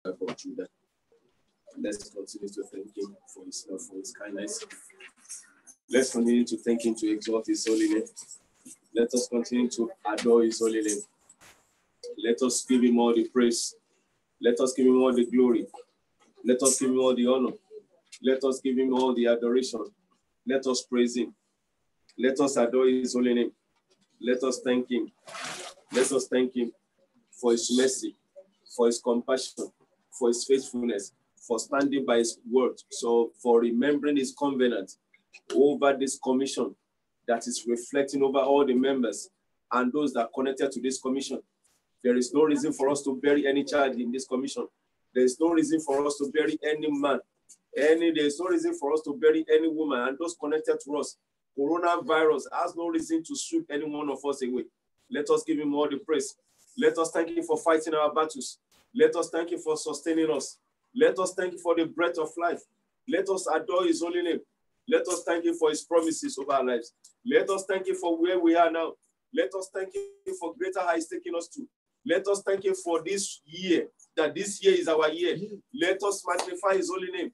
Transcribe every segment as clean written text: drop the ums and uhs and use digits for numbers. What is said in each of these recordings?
of Judah. Let's continue to thank him for his love, for his kindness. Let's continue to thank him, to exalt his holy name. Let us continue to adore his holy name. Let us give him all the praise. Let us give him all the glory. Let us give him all the honor. Let us give him all the adoration. Let us praise him. Let us adore his holy name. Let us thank him. Let us thank him for his mercy, for his compassion, for his faithfulness, for standing by his word, so for remembering his covenant over this commission that is reflecting over all the members and those that are connected to this commission. There is no reason for us to bury any child in this commission. There is no reason for us to bury any man. There is no reason for us to bury any woman and those connected to us. Coronavirus has no reason to sweep any one of us away. Let us give him all the praise. Let us thank him for fighting our battles. Let us thank him for sustaining us. Let us thank you for the breath of life. Let us adore his holy name. Let us thank you for his promises over our lives. Let us thank you for where we are now. Let us thank you for greater heights taking us to. Let us thank you for this year, that this year is our year. Let us magnify his holy name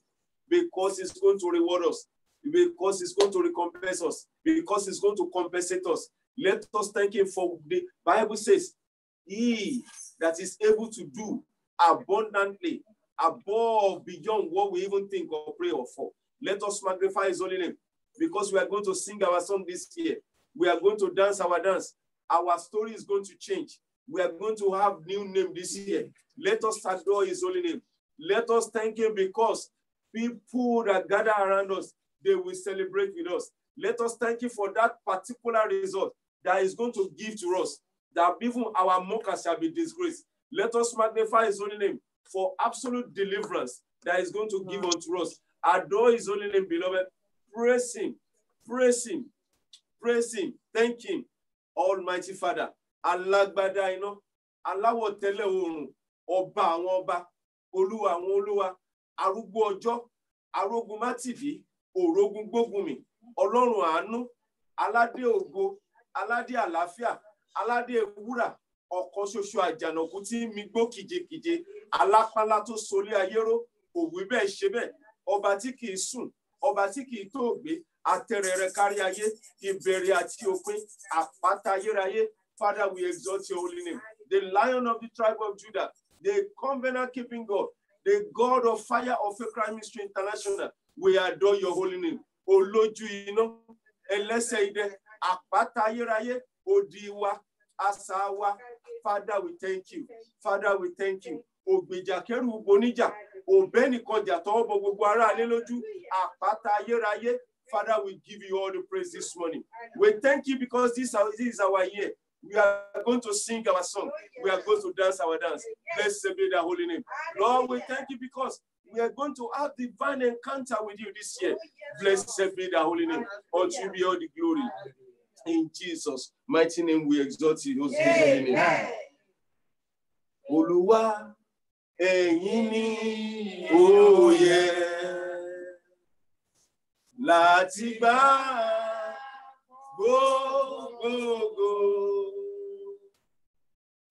because he's going to reward us, because he's going to recompense us, because he's going to compensate us. Let us thank him for the Bible says, he that is able to do abundantly above, beyond what we even think or pray or for. Let us magnify his holy name because we are going to sing our song this year. We are going to dance our dance. Our story is going to change. We are going to have new name this year. Let us adore his holy name. Let us thank him because people that gather around us, they will celebrate with us. Let us thank you for that particular result that is going to give to us, that even our mockers shall be disgraced. Let us magnify his holy name for absolute deliverance that is going to give unto us. Adore his holy name, beloved. Praise him. Praise him. Praise him. Thank him. Almighty Father. Alágbádá iná, aláwọ̀ tẹ́lẹ̀ oòrùn, ọba àwọn ọba, olúwa àwọn olúwa, arúgbó ọjọ́, arógun mátìdí, òrógun gbógunmi, ọlọ́run àánú, aládé ògo, aládé àlàáfíà, aládé wúrà, ọ̀kan ṣoṣo àjànàkú tí mi gbó kìjekìje, alápálá tó solé ayéró, òwú bẹ́ẹ̀ ṣe bẹ́ẹ̀, ọba tí kìí sùn, ọba tí kìí tóògbé, atẹ́rẹrẹ kárí ayé, ìbẹ̀rẹ̀ àti òpin, àpáta ayérayé. Father, we exalt your holy name. The Lion of the tribe of Judah, the covenant-keeping God, the God of Fire of Faith Crime Ministry International, we adore your holy name. Olójú iná, ẹlẹ́sẹ̀ idẹ, àpáta ayérayé, odi wa, asà wa. Father, we thank you. Father, we thank you. Ògbèjà kẹ́rù bonija, òbẹ́nìkọjà tọwọ́ bọ gbogbo ará alẹ́ lójú, àpáta ayérayé. Father, we give you all the praise this morning. We thank you because this is our year. We are going to sing our song. We are going to dance our dance. Blessed be the holy name. Lord, we thank you because we are going to have divine encounter with you this year. Blessed be the holy name. Unto you be all the glory. In Jesus' mighty name, we exalt you. Olúwa, ẹ̀yin ni ó yẹ láti gbà gbogbo.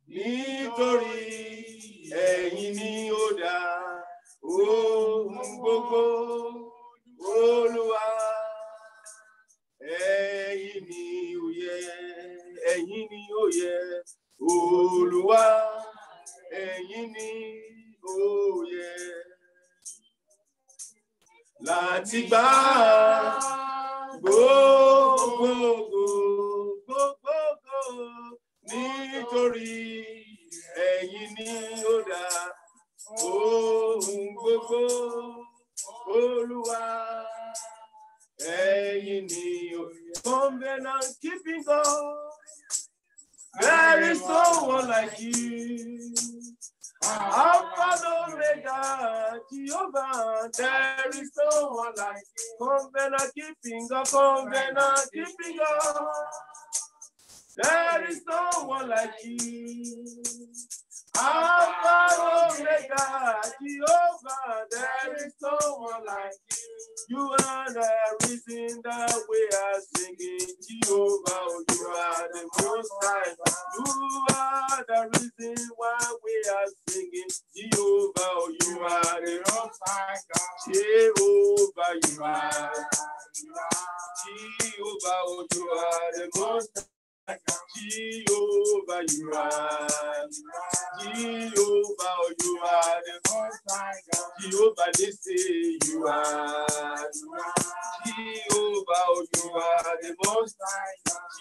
Nítorí ẹ̀yin ni ó dá ohun gbogbo, Olúwa, ẹ̀yin ni ó yẹ, Olúwa, ẹ̀yin ni ó yẹ láti gbà gbogbo. Nítorí ẹ̀yin ni ó dá ohun gbogbo, Olúwa, ẹ̀yin ni ó yẹ. Covenant keeping God, there is no one like you. Alpha and Omega, Jehovah, there is no one like you. Covenant keeping God, covenant keeping God. There is no one like you. Alpha and Omega, Jehovah, there is no one like you. You are the reason that we are singing, Jehovah. You are the most high. You are the reason why we are singing, Jehovah. Jehovah, you are. Jehovah, oh, you are the most. Jehovah, you are. Jehovah, oh, you are the most. Jehovah, they say you are. Jehovah, oh, you are the most.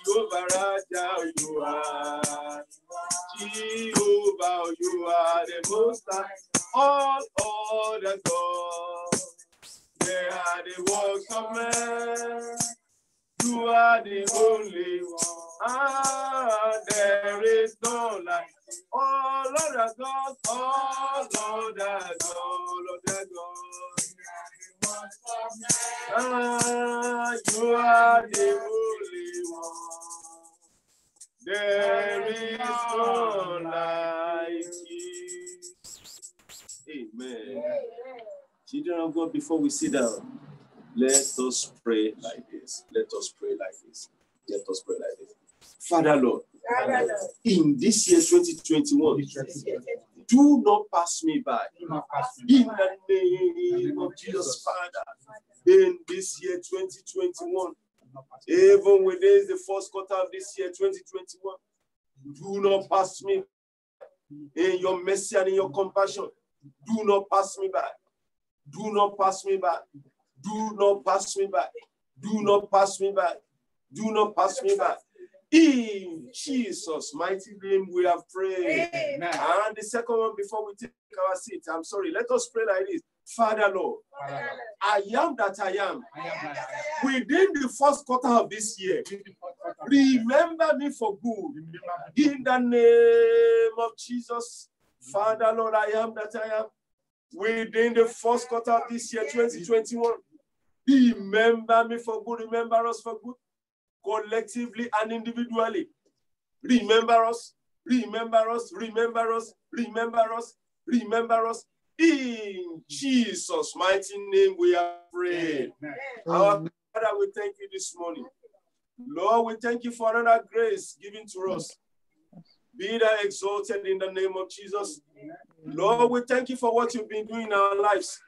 Jehovah, Raja, oh, you are. Jehovah, oh, you are the most. All other gods, they are the works of man. You are the only one. There is no like all other gods, all other gods. You are the only one. There is no like you. Amen. Children of God, before we sit down, let us pray like this. Let us pray like this. Let us pray like this. Father Lord, in this year 2021, do not pass me by. In the name of Jesus, Father, in this year 2021, even within the first quarter of this year 2021, do not pass me by. In your mercy and in your compassion, do not pass me by. Do not pass me by. Do not pass me by. Do not pass me by. Do not pass me by. In Jesus' mighty name we have prayed. Amen. And the second one before we take our seat, I'm sorry, let us pray like this. Father Lord, I am that I am. Within the first quarter of this year, remember me for good. In the name of Jesus, Father Lord, I am that I am. Within the first quarter of this year, 2021, remember me for good. Remember us for good, collectively and individually. Remember us, remember us, remember us, remember us, remember us. In Jesus' mighty name we are praying. Our Father, we thank you this morning. Lord, we thank you for another grace given to us. Be thou exalted in the name of Jesus. Lord, we thank you for what you've been doing in our lives.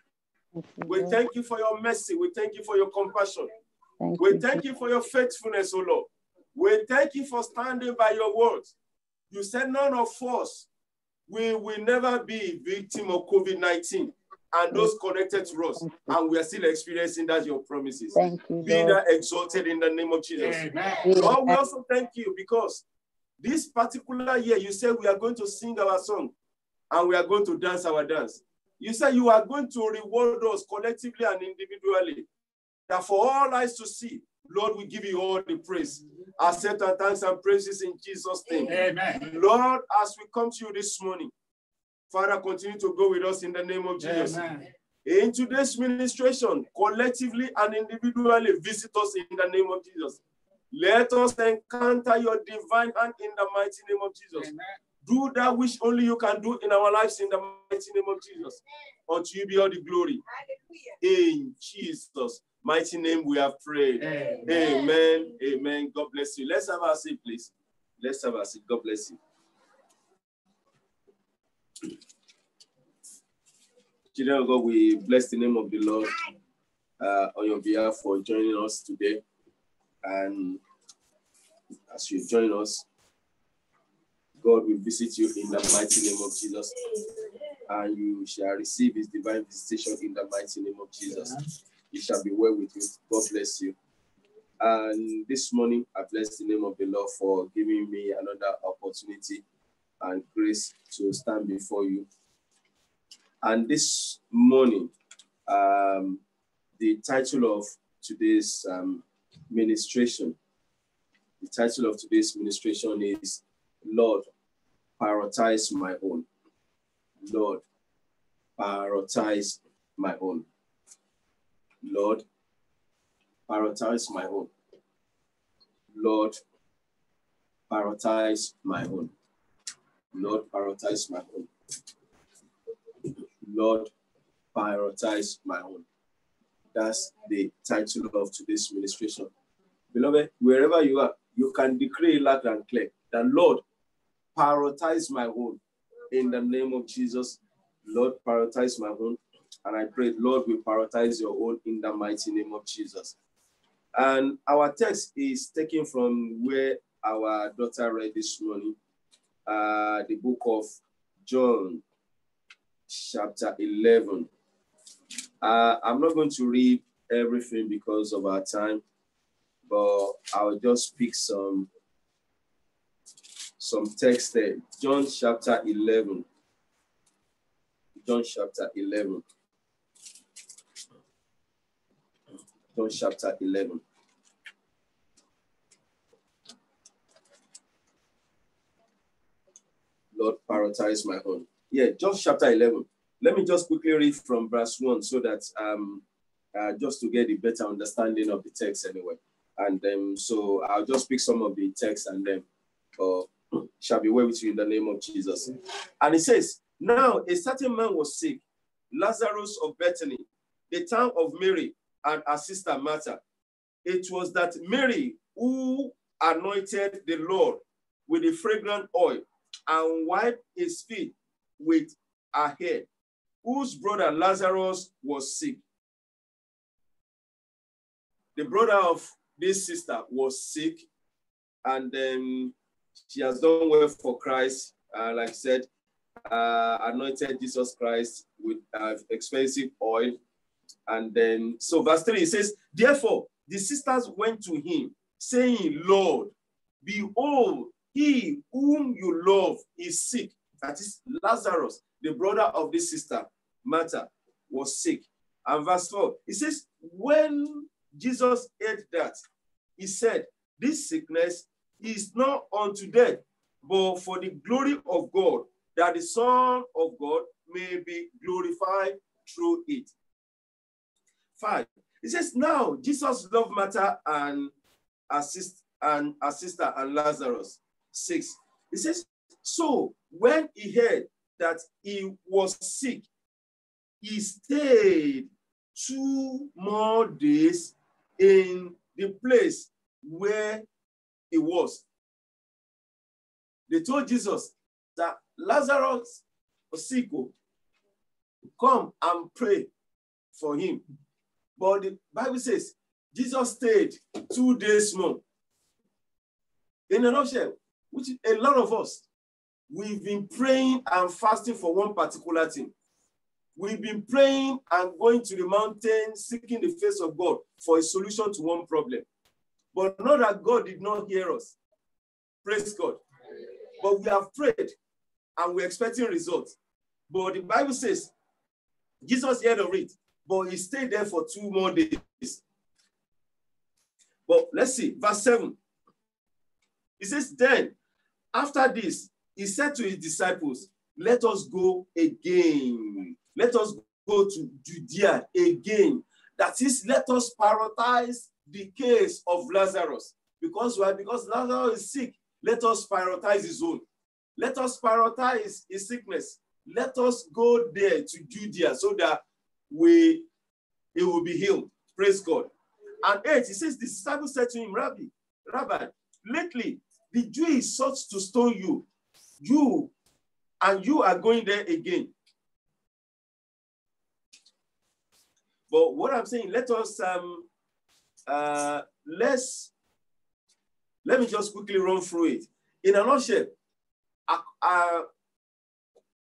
We thank you for your mercy. We thank you for your compassion. We thank you for your faithfulness, O Lord. We thank you for standing by your words. You said none of us will never be victim of COVID-19 and those connected to us. And we are still experiencing that, your promises. Be thou exalted in the name of Jesus. Amen. Lord, we also thank you because this particular year, you said we are going to sing our song and we are going to dance our dance. You said you are going to reward us collectively and individually. That for all eyes to see, Lord, we give you all the praise. Accept our thanks and praises in Jesus' name. Amen. Lord, as we come to you this morning, Father, continue to go with us in the name of Jesus. Amen. In today's ministration, collectively and individually, visit us in the name of Jesus. Let us encounter your divine hand in the mighty name of Jesus. Amen. Do that which only you can do in our lives in the mighty name of Jesus. Unto you be all the glory. Hallelujah. In Jesus' mighty name we have prayed. Amen. Amen. Amen. God bless you. Let's have our seat, please. Let's have our seat. God bless you. Children of God, we bless the name of the Lord on your behalf for joining us today. And as you join us, God will visit you in the mighty name of Jesus. And you shall receive his divine visitation in the mighty name of Jesus. It shall be well with you. God bless you. And this morning, I bless the name of the Lord for giving me another opportunity and grace to stand before you. And this morning, the title of today's ministration is Lord, prioritize my own. Lord, prioritize my own. Lord, prioritize my own. Lord, prioritize my own. Lord, prioritize my own. Lord, prioritize my own. That's the title of today's ministration. Beloved, wherever you are, you can decree loud and clear that Lord, prioritize my own. In the name of Jesus, Lord, prioritize my own. And I pray, Lord, we prioritize your own in the mighty name of Jesus. And our text is taken from where our daughter read this morning, the book of John, chapter 11. I'm not going to read everything because of our time, but I'll just pick some text there. John chapter 11. John chapter 11. John chapter 11. Lord, prioritize my own. Yeah, John chapter 11. Let me just quickly read from verse 1 so that just to get a better understanding of the text anyway. And so I'll just pick some of the text and then shall be well with you in the name of Jesus. And it says, now a certain man was sick, Lazarus of Bethany, the town of Mary and her sister Martha. It was that Mary who anointed the Lord with a fragrant oil and wiped his feet with her hair, whose brother Lazarus was sick. The brother of this sister was sick, and then she has done well for Christ. Like I said, anointed Jesus Christ with expensive oil. And then, so verse 3, it says, therefore, the sisters went to him, saying, Lord, behold, he whom you love is sick. That is Lazarus, the brother of this sister, Martha, was sick. And verse 4, it says, when Jesus heard that, he said, this sickness is not unto death, but for the glory of God, that the Son of God may be glorified through it. 5, it says, now Jesus loved Martha and her sister and Lazarus. 6, it says, so when he heard that he was sick, he stayed 2 more days in the place where he was. They told Jesus that Lazarus was sick. Come and pray for him. But the Bible says Jesus stayed 2 days more. In a nutshell, which a lot of us, we've been praying and fasting for one particular thing. We've been praying and going to the mountain, seeking the face of God for a solution to one problem. But not that God did not hear us. Praise God. But we have prayed and we're expecting results. But the Bible says, Jesus heard of it, but he stayed there for 2 more days. But let's see, verse 7. It says, then, after this, he said to his disciples, let us go again. Let us go to Judea again. That is, let us prioritize the case of Lazarus. Because why? Because Lazarus is sick. Let us prioritize his own. Let us prioritize his sickness. Let us go there to Judea so that he will be healed. Praise God. And 8, he says, the disciples said to him, Rabbi, lately the Jews sought to stone you. You are going there again. But what I'm saying, let us let me just quickly run through it. In a nutshell,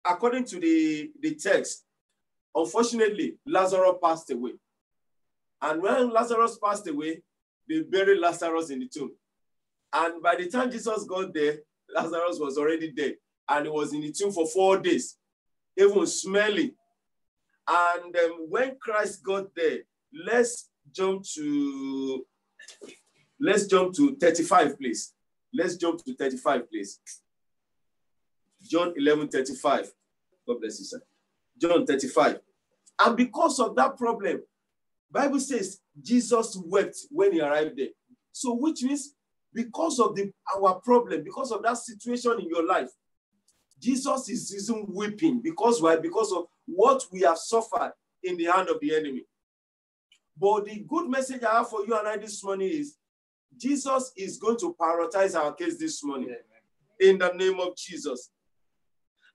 according to the text, unfortunately, Lazarus passed away. And when Lazarus passed away, they buried Lazarus in the tomb. And by the time Jesus got there, Lazarus was already dead. And he was in the tomb for 4 days, even smelling. And when Christ got there, let's jump to 35, please. Let's jump to 35, please. John 11:35. God bless you, sir. John 35. And because of that problem, Bible says Jesus wept when he arrived there. So which means because of our problem, because of that situation in your life, Jesus is weeping. Because why? Because of what we have suffered in the hand of the enemy. But the good message I have for you and I this morning is Jesus is going to prioritize our case this morning. Amen. In the name of Jesus.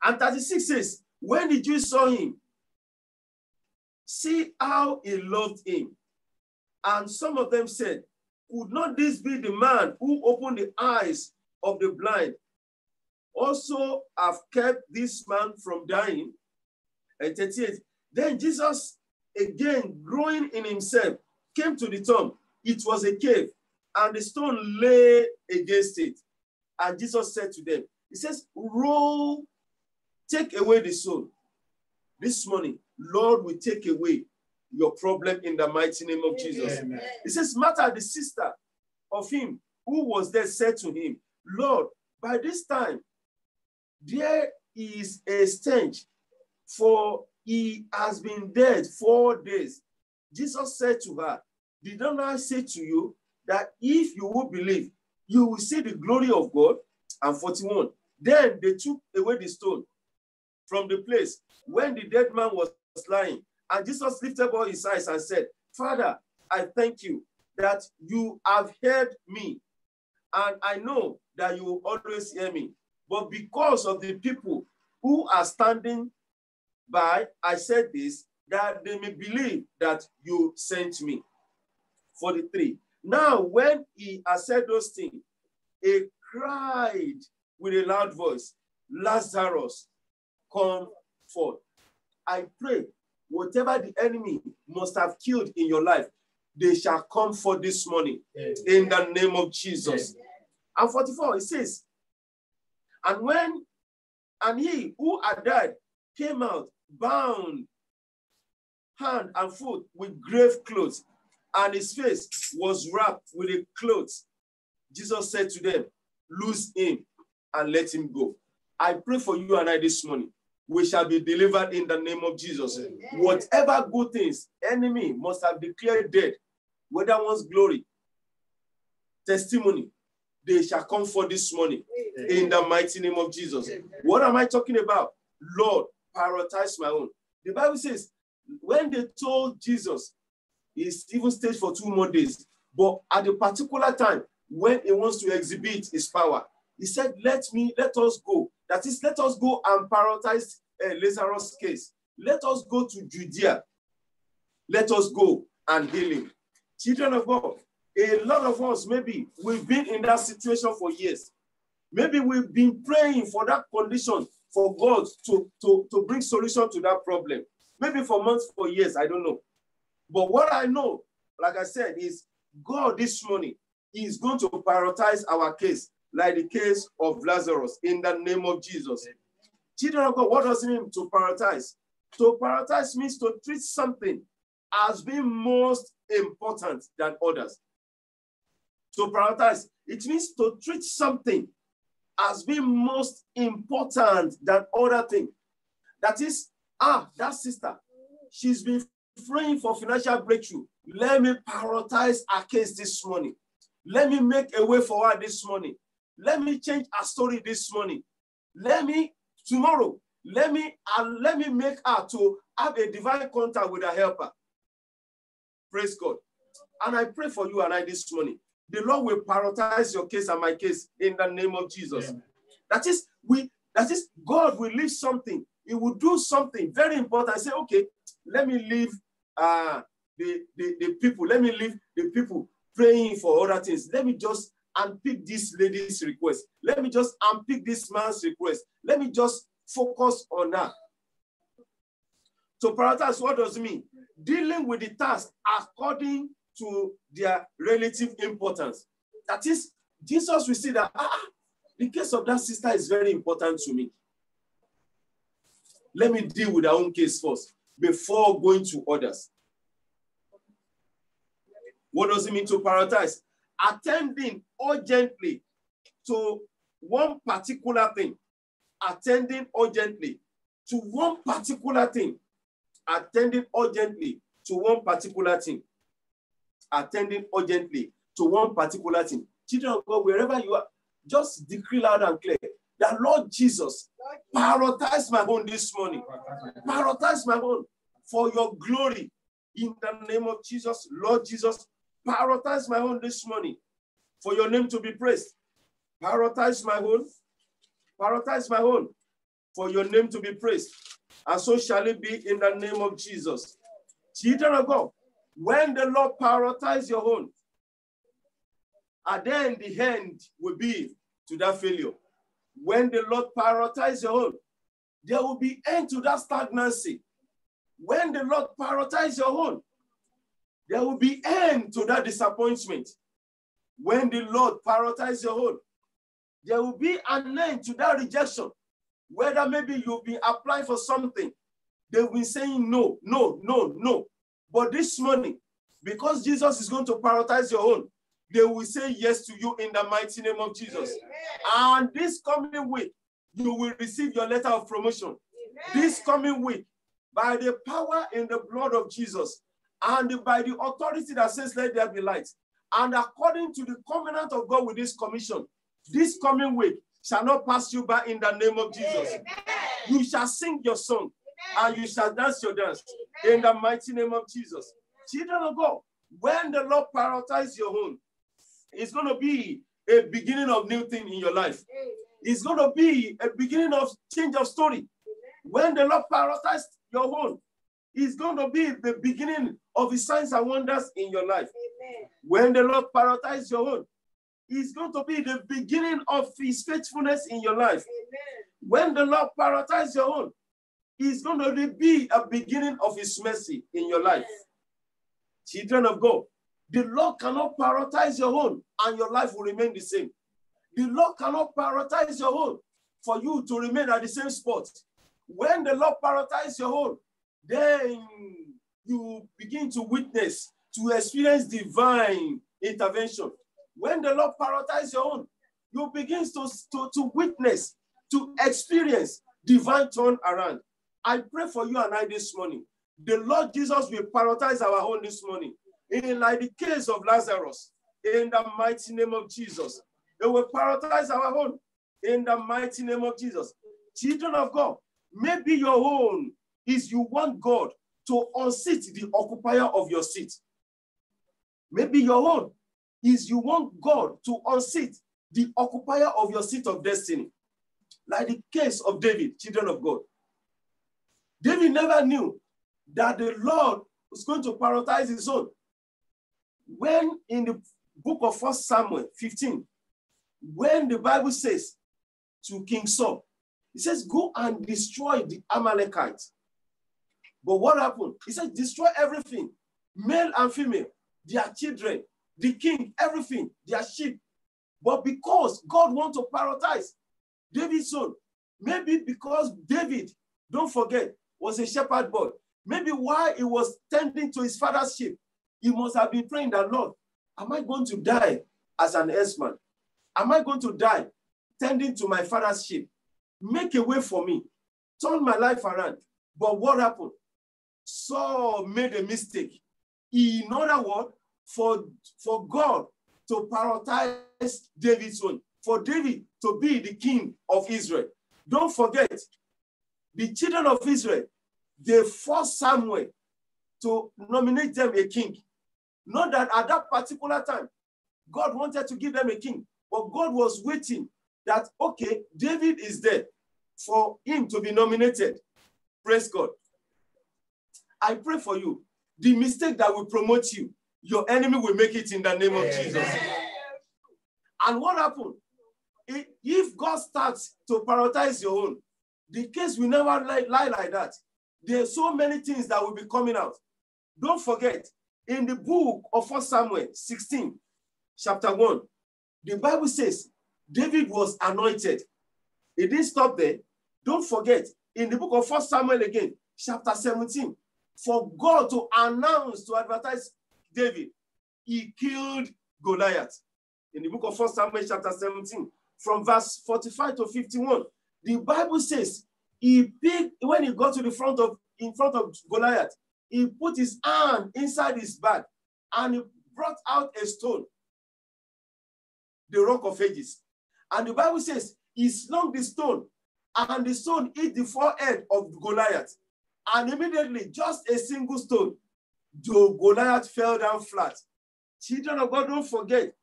And 36 says, when the Jews saw him, see how he loved him. And some of them said, could not this be the man who opened the eyes of the blind? Also have kept this man from dying. And 38, then Jesus, again growing in himself, came to the tomb. It was a cave, and the stone lay against it. And Jesus said to them, he says, roll, take away the stone. This morning, Lord will take away your problem in the mighty name of Jesus. Amen. It says, Martha, the sister of him who was there, said to him, Lord, by this time, there is a stench, for he has been dead 4 days. Jesus said to her, did not I say to you that if you will believe, you will see the glory of God? And 41, then they took away the stone from the place when the dead man was lying. And Jesus lifted up his eyes and said, Father, I thank you that you have heard me. And I know that you will always hear me. But because of the people who are standing by, I said this, that they may believe that you sent me. 43. Now, when he has said those things, he cried with a loud voice, Lazarus, come forth. I pray, whatever the enemy must have killed in your life, they shall come forth this morning. Yes. In the name of Jesus. Yes. And 44, it says, and he who had died came out, bound hand and foot with grave clothes, and his face was wrapped with a cloth. Jesus said to them, loose him and let him go. I pray for you and I this morning. We shall be delivered in the name of Jesus. Amen. Whatever good things enemy must have declared dead, whether one's glory, testimony, they shall come forth this morning. Amen. In the mighty name of Jesus. Amen. What am I talking about? Lord, prioritize my own. The Bible says, when they told Jesus, he even stayed for 2 more days, but at a particular time, when he wants to exhibit his power, he said, let us go. That is, let us go and prioritize Lazarus' case. Let us go to Judea. Let us go and heal him. Children of God, a lot of us, maybe we've been in that situation for years. Maybe we've been praying for that condition, for God to bring solution to that problem. Maybe for months, for years, I don't know. But what I know, like I said, is God this morning is going to prioritize our case, like the case of Lazarus, in the name of Jesus. Children of God, what does it mean to prioritize? To prioritize means to treat something as being most important than others. To prioritize, it means to treat something as being most important than other things. That is, that sister, she's been praying for financial breakthrough. Let me prioritize her case this morning. Let me make a way for her this morning. Let me change her story this morning. Tomorrow, let me make her to have a divine contact with her helper. Praise God. And I pray for you and I this morning. The Lord will prioritize your case and my case in the name of Jesus. Amen. That is, God will leave something. He will do something very important. Say, okay, let me leave the people. Let me leave the people praying for other things. Let me just unpick this lady's request. Let me just unpick this man's request. Let me just focus on that. So prioritize, what does it mean? Dealing with the task according to their relative importance. That is, Jesus will see that the case of that sister is very important to me. Let me deal with our own case first before going to others. What does it mean to prioritize? Attending urgently to one particular thing. Attending urgently to one particular thing. Attending urgently to one particular thing. Attending urgently to one particular thing. Children of God, wherever you are, just decree loud and clear that Lord Jesus, prioritize my own this morning. Prioritize my own for your glory. In the name of Jesus, Lord Jesus, prioritize my own this morning for your name to be praised. Prioritize my own. Prioritize my own for your name to be praised. And so shall it be in the name of Jesus. Children of God, when the Lord prioritizes your own, and then the end will be to that failure. When the Lord prioritizes your own, there will be end to that stagnancy. When the Lord prioritizes your own, there will be end to that disappointment. When the Lord prioritizes your own, there will be an end to that rejection. Whether maybe you've been applying for something, they've been saying no, no, no, no. But this morning, because Jesus is going to prioritize your own, they will say yes to you in the mighty name of Jesus. Amen. And this coming week, you will receive your letter of promotion. Amen. This coming week, by the power in the blood of Jesus, and by the authority that says, let there be light, and according to the covenant of God with this commission, this coming week shall not pass you by in the name of Jesus. Amen. You shall sing your song, and you shall dance your dance in the mighty name of Jesus. Children of God, when the Lord prioritizes your own, it's going to be a beginning of new thing in your life. It's going to be a beginning of change of story. When the Lord prioritizes your own, it's going to be the beginning of his signs and wonders in your life. Amen. When the Lord prioritizes your own, it's going to be the beginning of his faithfulness in your life. Amen. When the Lord prioritizes your own, it's going to be a beginning of his mercy in your life. Amen. Children of God, the Lord cannot prioritize your own and your life will remain the same. The Lord cannot prioritize your own for you to remain at the same spot. When the Lord prioritizes your own, then you begin to witness, to experience divine intervention. When the Lord prioritizes your own, you begin to witness, to experience divine turnaround. I pray for you and I this morning. The Lord Jesus will prioritize our own this morning. In like the case of Lazarus, in the mighty name of Jesus. It will prioritize our own in the mighty name of Jesus. Children of God, maybe your own is you want God to unseat the occupier of your seat. Maybe your own is you want God to unseat the occupier of your seat of destiny. Like the case of David, children of God. David never knew that the Lord was going to prioritize his own. When in the book of 1 Samuel 15, when the Bible says to King Saul, it says, go and destroy the Amalekites. But what happened? He said, destroy everything, male and female, their children, the king, everything, their sheep. But because God wants to prioritize David's son, maybe because David, don't forget, was a shepherd boy, maybe while he was tending to his father's sheep, he must have been praying that, Lord, am I going to die as an herdsman? Am I going to die tending to my father's sheep? Make a way for me. Turn my life around. But what happened? Saul made a mistake. In other words, for God to prioritize David's son, for David to be the king of Israel. Don't forget, the children of Israel, they forced Samuel to nominate them a king. Not that at that particular time, God wanted to give them a king, but God was waiting that, okay, David is there for him to be nominated. Praise God. I pray for you. The mistake that will promote you, your enemy will make it in the name of Jesus. And what happened? If God starts to prioritize your own, the case will never lie like that. There are so many things that will be coming out. Don't forget, in the book of 1 Samuel 16, chapter 1, the Bible says David was anointed. It didn't stop there. Don't forget, in the book of 1 Samuel again, chapter 17, for God to announce, to advertise David, he killed Goliath. In the book of 1 Samuel chapter 17, from verse 45 to 51, the Bible says, when he got to in front of Goliath, he put his hand inside his bag and he brought out a stone, the rock of ages. And the Bible says he slung the stone and the stone hit the forehead of Goliath. And immediately, just a single stone, Goliath fell down flat. Children of God, don't forget,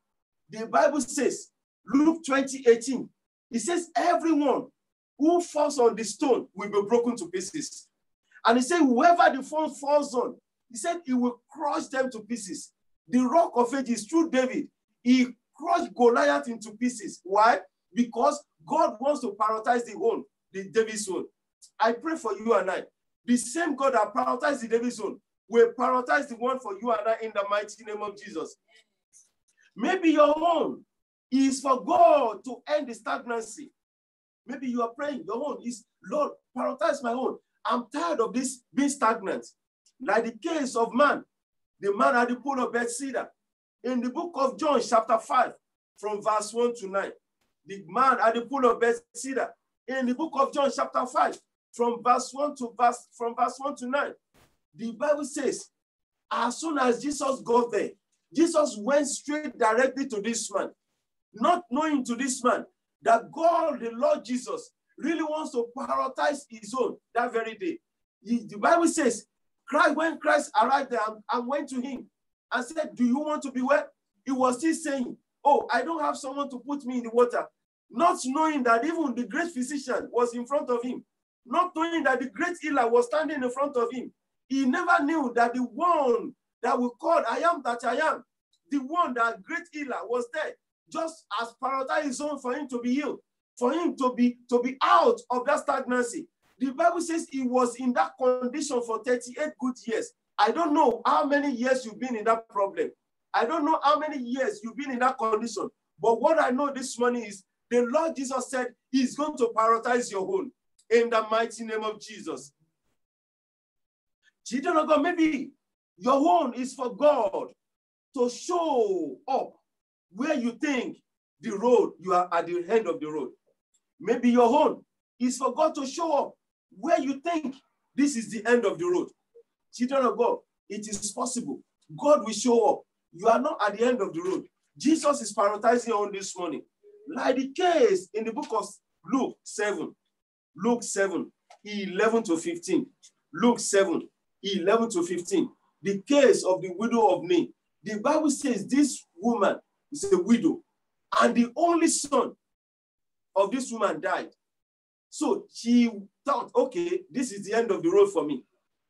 the Bible says, Luke 20:18, it says, everyone who falls on the stone will be broken to pieces. And it says, whoever the stone falls on He said he will crush them to pieces. The Rock of Ages, through David, he crushed Goliath into pieces. Why? Because God wants to prioritize the David's own. I pray for you and I. The same God that prioritized the David's own will prioritize the one for you and I in the mighty name of Jesus. Maybe your own is for God to end the stagnancy. Maybe you are praying, your own is, Lord, prioritize my own. I'm tired of this being stagnant. Like the case of the man at the pool of Bethesda. In the book of John, chapter 5, from verse 1 to 9. The man at the pool of Bethesda. In the book of John, chapter 5, from verse 1 to 9. The Bible says, as soon as Jesus got there, Jesus went straight directly to this man, not knowing to this man that God, the Lord Jesus, really wants to prioritize his own that very day. The Bible says, when Christ arrived there and went to him and said, do you want to be well? He was still saying, oh, I don't have someone to put me in the water. Not knowing that even the great physician was in front of him. Not knowing that the great healer was standing in front of him. He never knew that the one that we called I am that I am, the one that great healer was there, just as prioritized his own for him to be healed, for him to be out of that stagnancy. The Bible says he was in that condition for 38 good years. I don't know how many years you've been in that problem. I don't know how many years you've been in that condition. But what I know this morning is the Lord Jesus said he's going to prioritize your own in the mighty name of Jesus. Children of God, maybe your own is for God to show up where you think the road, you are at the end of the road. Maybe your own is for God to show up where you think this is the end of the road. Children of God, it is possible. God will show up. You are not at the end of the road. Jesus is prioritizing on this morning. Like the case in the book of Luke 7, 11 to 15. Luke 7, 11 to 15. The case of the widow of Nain. The Bible says this woman is a widow, and the only son of this woman died. So she thought, okay, this is the end of the road for me.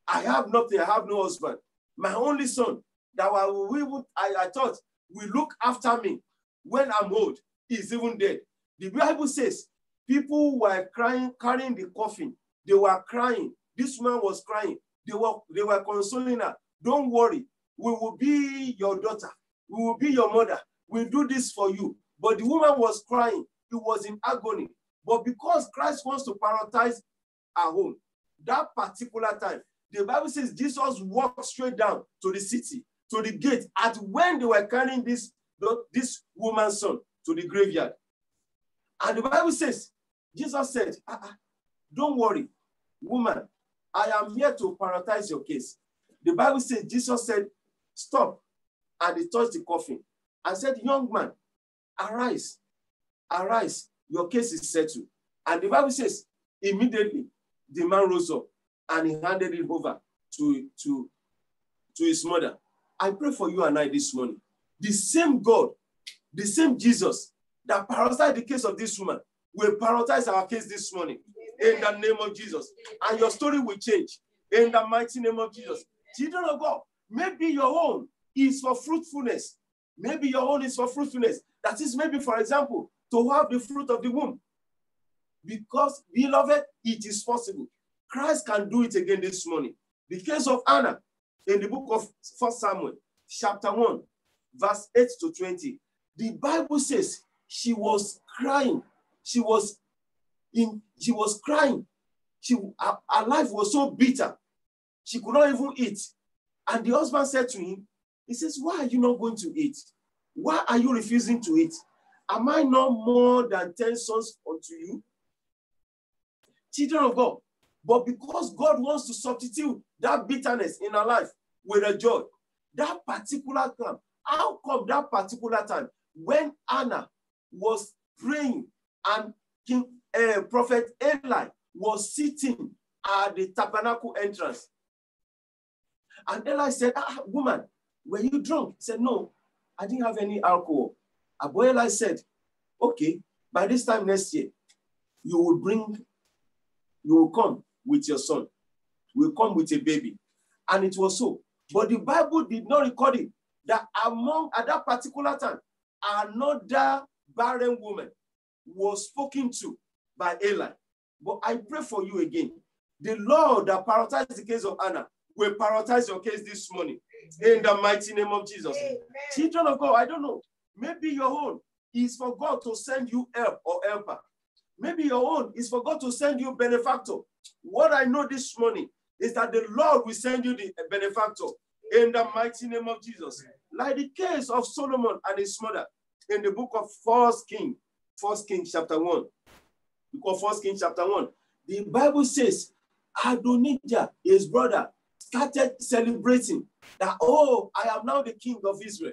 I have nothing. I have no husband. My only son that I thought will look after me when I'm old is even dead. The Bible says people were crying, carrying the coffin. They were crying. This woman was crying. They were consoling her. Don't worry. We will be your daughter. We will be your mother. We'll do this for you. But the woman was crying. He was in agony. But because Christ wants to prioritize her home, that particular time, the Bible says Jesus walked straight down to the city, to the gate, at when they were carrying this woman's son to the graveyard. And the Bible says, Jesus said, don't worry, woman, I am here to prioritize your case. The Bible says, Jesus said, stop. And he touched the coffin and said, young man, arise, arise, your case is settled. And the Bible says, immediately, the man rose up and he handed it over to his mother. I pray for you and I this morning. The same God, the same Jesus that prioritized the case of this woman will prioritize our case this morning. Amen. In the name of Jesus. And your story will change in the mighty name of Jesus. Children of God, maybe your own is for fruitfulness. Maybe your own is for fruitfulness. That is maybe, for example, to have the fruit of the womb. Because, beloved, it is possible. Christ can do it again this morning. The case of Anna in the book of 1 Samuel, chapter 1, verse 8 to 20. The Bible says she was crying. She was crying. Her life was so bitter. She could not even eat. And the husband said to him, he says, why are you not going to eat? Why are you refusing to eat? Am I not more than 10 sons unto you? Children of God. But because God wants to substitute that bitterness in our life with a joy, that particular time, how come that particular time when Anna was praying and Prophet Eli was sitting at the tabernacle entrance? And Eli said, woman, were you drunk? He said, no, I didn't have any alcohol. Abu Eli said, okay, by this time next year, you will come with your son. You will come with a baby. And it was so. But the Bible did not record it, that at that particular time, another barren woman was spoken to by Eli. But I pray for you again. The Lord that prioritized the case of Anna will prioritize your case this morning. In the mighty name of Jesus. Amen. Children of God, I don't know. Maybe your own is for God to send you help or helper. Maybe your own is for God to send you benefactor. What I know this morning is that the Lord will send you the benefactor in the mighty name of Jesus. Like the case of Solomon and his mother in the book of 1 Kings chapter 1. Book of 1 Kings chapter 1. The Bible says Adonijah, his brother, started celebrating that, oh, I am now the king of Israel.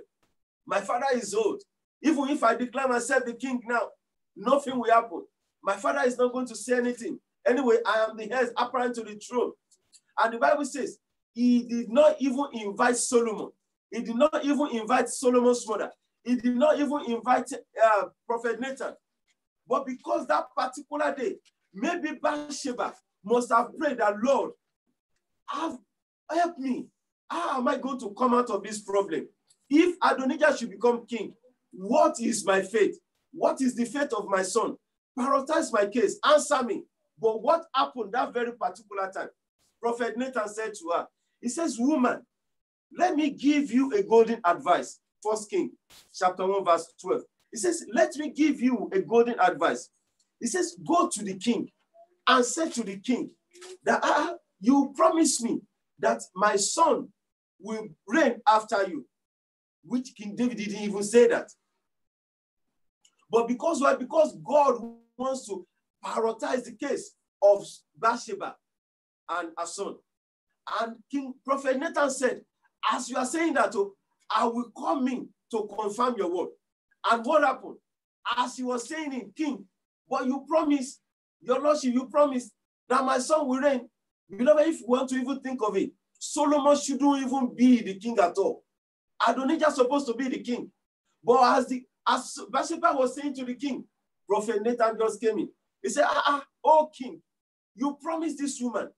My father is old. Even if I declare myself the king now, nothing will happen. My father is not going to say anything. Anyway, I am the heir apparent to the throne. And the Bible says he did not even invite Solomon. He did not even invite Solomon's mother. He did not even invite Prophet Nathan. But because that particular day, maybe Bathsheba must have prayed that, Lord, help me. How am I going to come out of this problem? If Adonijah should become king, what is my fate? What is the fate of my son? Prioritize my case. Answer me. But what happened that very particular time? Prophet Nathan said to her, he says, woman, let me give you a golden advice. 1 Kings chapter 1 verse 12. He says, let me give you a golden advice. He says, go to the king and say to the king that you promised me that my son will reign after you. Which King David didn't even say that. But because why? Because God wants to prioritize the case of Bathsheba and her son. And Prophet Nathan said, as you are saying that, I will come in to confirm your word. And what happened? As he was saying it, king, but you promised, your lordship, you promised that my son will reign. Beloved, if you want to even think of it, Solomon shouldn't even be the king at all. Adonijah is supposed to be the king. But as Bathsheba was saying to the king, Prophet Nathan just came in. He said, oh king, you promised this woman.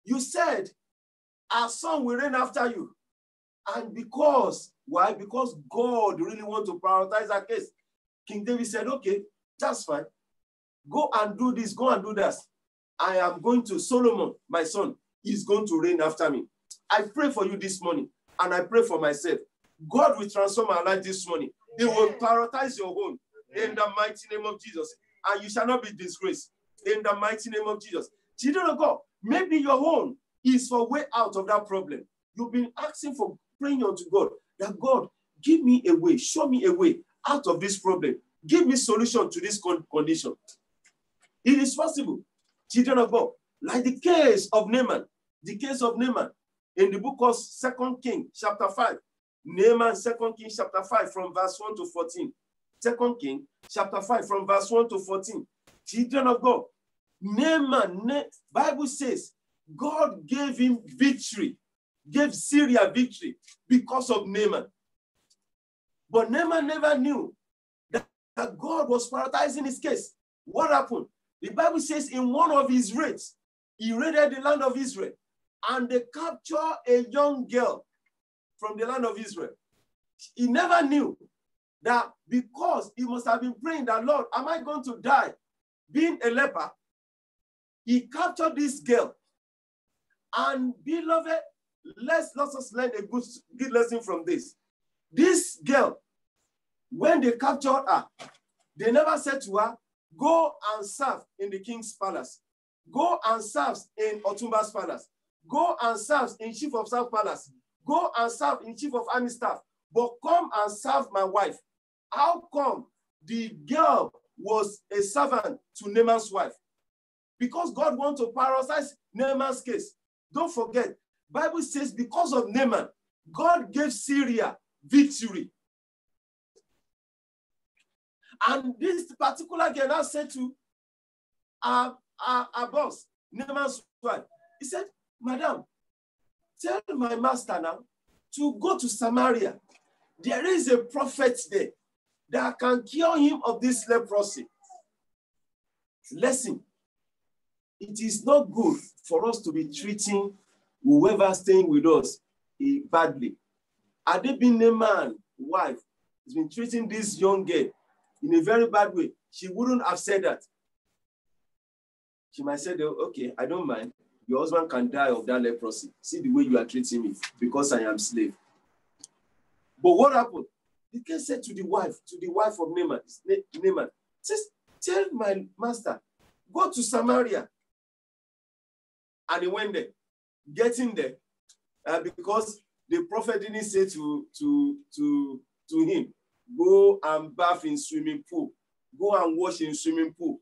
You said, our son will reign after you. And why? Because God really wants to prioritize our case. King David said, okay, that's fine. Go and do this, go and do that. I am going to, Solomon, my son, is going to reign after me. I pray for you this morning, and I pray for myself. God will transform our life this morning. He will prioritize your own in the mighty name of Jesus. And you shall not be disgraced in the mighty name of Jesus. Children of God, maybe your own is for way out of that problem. You've been asking for, praying unto God, that God, give me a way, show me a way out of this problem. Give me solution to this condition. It is possible, children of God, like the case of Naaman in the book of 2 Kings chapter 5. Naaman, 2 Kings chapter 5 from verse 1 to 14. 2 Kings chapter 5 from verse 1 to 14. Children of God, Naaman, Bible says, God gave him victory, gave Syria victory because of Naaman. But Naaman never knew that God was prioritizing his case. What happened? The Bible says in one of his raids, he raided the land of Israel, and they captured a young girl from the land of Israel. He never knew that because he must have been praying that, Lord, am I going to die being a leper? He captured this girl. And beloved, let us learn a good lesson from this. This girl, when they captured her, they never said to her, go and serve in the king's palace. Go and serve in Otumba's palace. Go and serve in chief of staff palace. Go and serve in chief of army staff. But come and serve my wife. How come the girl was a servant to Naaman's wife? Because God wants to prioritize Naaman's case. Don't forget, Bible says because of Naaman, God gave Syria victory. And this particular girl now said to our boss, Naaman's wife, he said, Madam, tell my master now to go to Samaria. There is a prophet there that can cure him of this leprosy. Listen, it is not good for us to be treating whoever staying with us badly. Had they been Naaman's wife, has been treating this young girl in a very bad way, she wouldn't have said that. She might say, okay, I don't mind. Your husband can die of that leprosy. See the way you are treating me because I am slave. But what happened? The king said to the wife of Naaman, says, tell my master, go to Samaria. And he went there, getting there, because the prophet didn't say to him, go and bath in swimming pool, go and wash in swimming pool,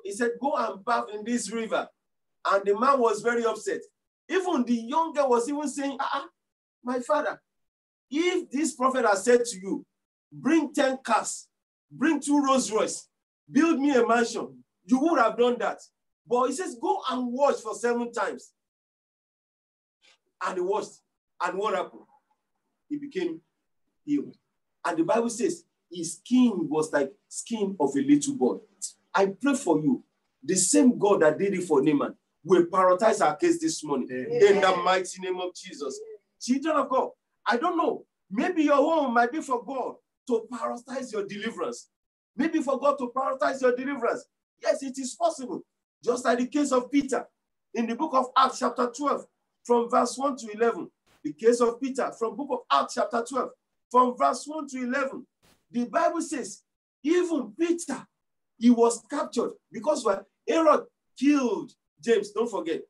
he said, go and bath in this river. And the man was very upset. Even the young girl was even saying, my father, if this prophet has said to you, bring 10 cars, bring 2 Rolls Royce, build me a mansion, you would have done that. But he says, go and wash for 7 times. And he washed. And what happened? He became healed. And the Bible says his skin was like skin of a little boy. I pray for you. The same God that did it for Naaman will prioritize our case this morning. In the mighty name of Jesus. Children of God, I don't know. Maybe your home might be for God to prioritize your deliverance. Maybe for God to prioritize your deliverance. Yes, it is possible. Just like the case of Peter in the book of Acts chapter 12 from verse 1 to 11. The case of Peter from book of Acts chapter 12 from verse 1 to 11. The Bible says, even Peter, he was captured because when Herod killed James, don't forget,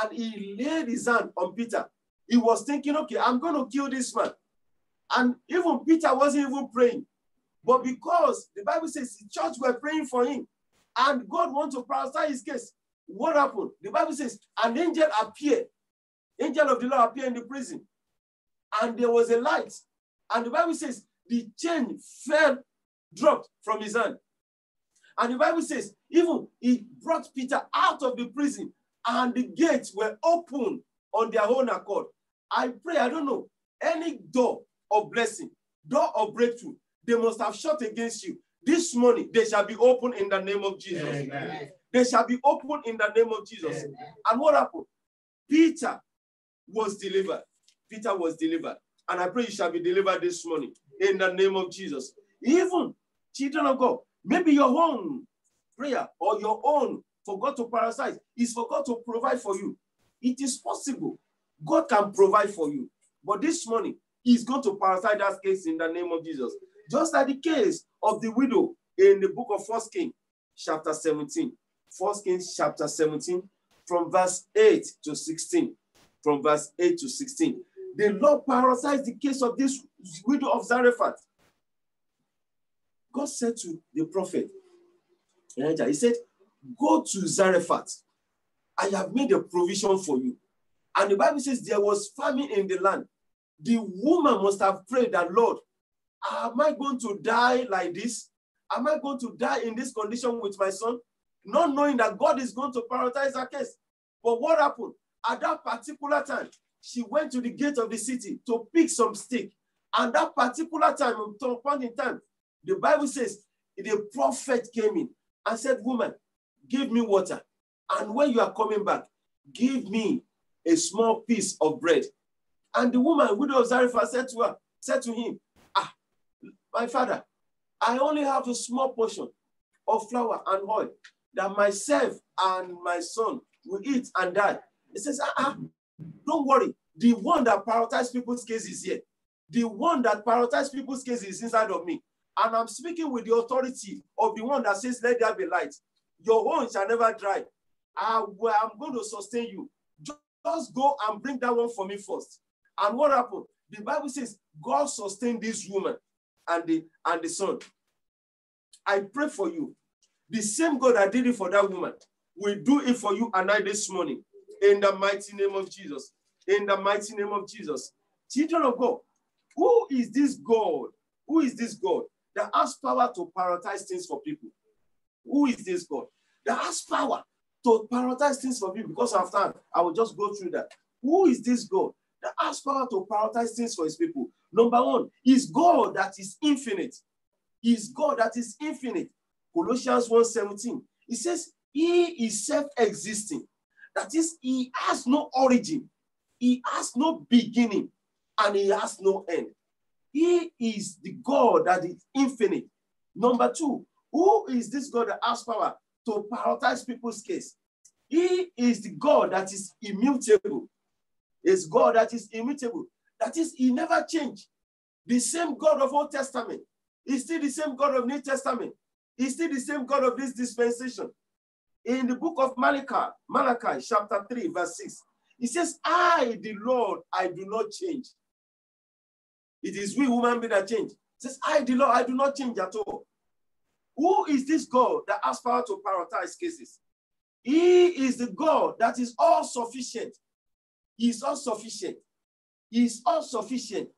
and he laid his hand on Peter. He was thinking, okay, I'm going to kill this man. And even Peter wasn't even praying. But because the Bible says the church were praying for him, and God wants to prioritize his case, what happened? The Bible says an angel appeared. Angel of the Lord appeared in the prison. And there was a light. And the Bible says the chain dropped from his hand. And the Bible says, even he brought Peter out of the prison and the gates were open on their own accord. I pray, I don't know, any door of blessing, door of breakthrough, they must have shut against you. This morning, they shall be open in the name of Jesus. Amen. They shall be open in the name of Jesus. Amen. And what happened? Peter was delivered. Peter was delivered. And I pray you shall be delivered this morning in the name of Jesus. Even children of God, maybe your own prayer or your own for God to prioritize is for God to provide for you. It is possible. God can provide for you. But this morning, he's going to prioritize that case in the name of Jesus. Just like the case of the widow in the book of 1 Kings, chapter 17. 1 Kings, chapter 17, from verse 8 to 16. From verse 8 to 16. The Lord prioritized the case of this widow of Zarephath. God said to the prophet, Elijah, he said, go to Zarephath. I have made a provision for you. And the Bible says there was famine in the land. The woman must have prayed that, Lord, am I going to die like this? Am I going to die in this condition with my son? Not knowing that God is going to prioritize her case. But what happened? At that particular time, she went to the gate of the city to pick some stick. And that particular time, point in time, the Bible says the prophet came in and said, woman, give me water. And when you are coming back, give me a small piece of bread. And the woman, widow of Zarephath, said to him, my father, I only have a small portion of flour and oil that myself and my son will eat and die. He says, don't worry. The one that prioritizes people's cases is here. The one that prioritizes people's cases is inside of me. And I'm speaking with the authority of the one that says, let there be light. Your own shall never dry. I'm going to sustain you. Just go and bring that one for me first. And what happened? The Bible says, God sustained this woman and the son. I pray for you. The same God that did it for that woman will do it for you and I this morning. In the mighty name of Jesus. In the mighty name of Jesus. Children of God, who is this God? Who is this God that has power to prioritize things for people? Who is this God that has power to prioritize things for people? Because of time, I will just go through that. Who is this God that has power to prioritize things for his people? Number one, is God that is infinite. He is God that is infinite. Colossians 1:17. It says, he is self-existing. That is, he has no origin. He has no beginning and he has no end. He is the God that is infinite. Number two, who is this God that has power to prioritize people's case? He is the God that is immutable. Is God that is immutable. That is, he never changed. The same God of Old Testament is still the same God of New Testament. He's still the same God of this dispensation. In the book of Malachi chapter 3, verse 6, he says, I, the Lord, I do not change. It is we human beings that change. He says, I, the Lord, I do not change at all. Who is this God that has power to prioritize cases? He is the God that is all sufficient. He is all sufficient. He is all sufficient.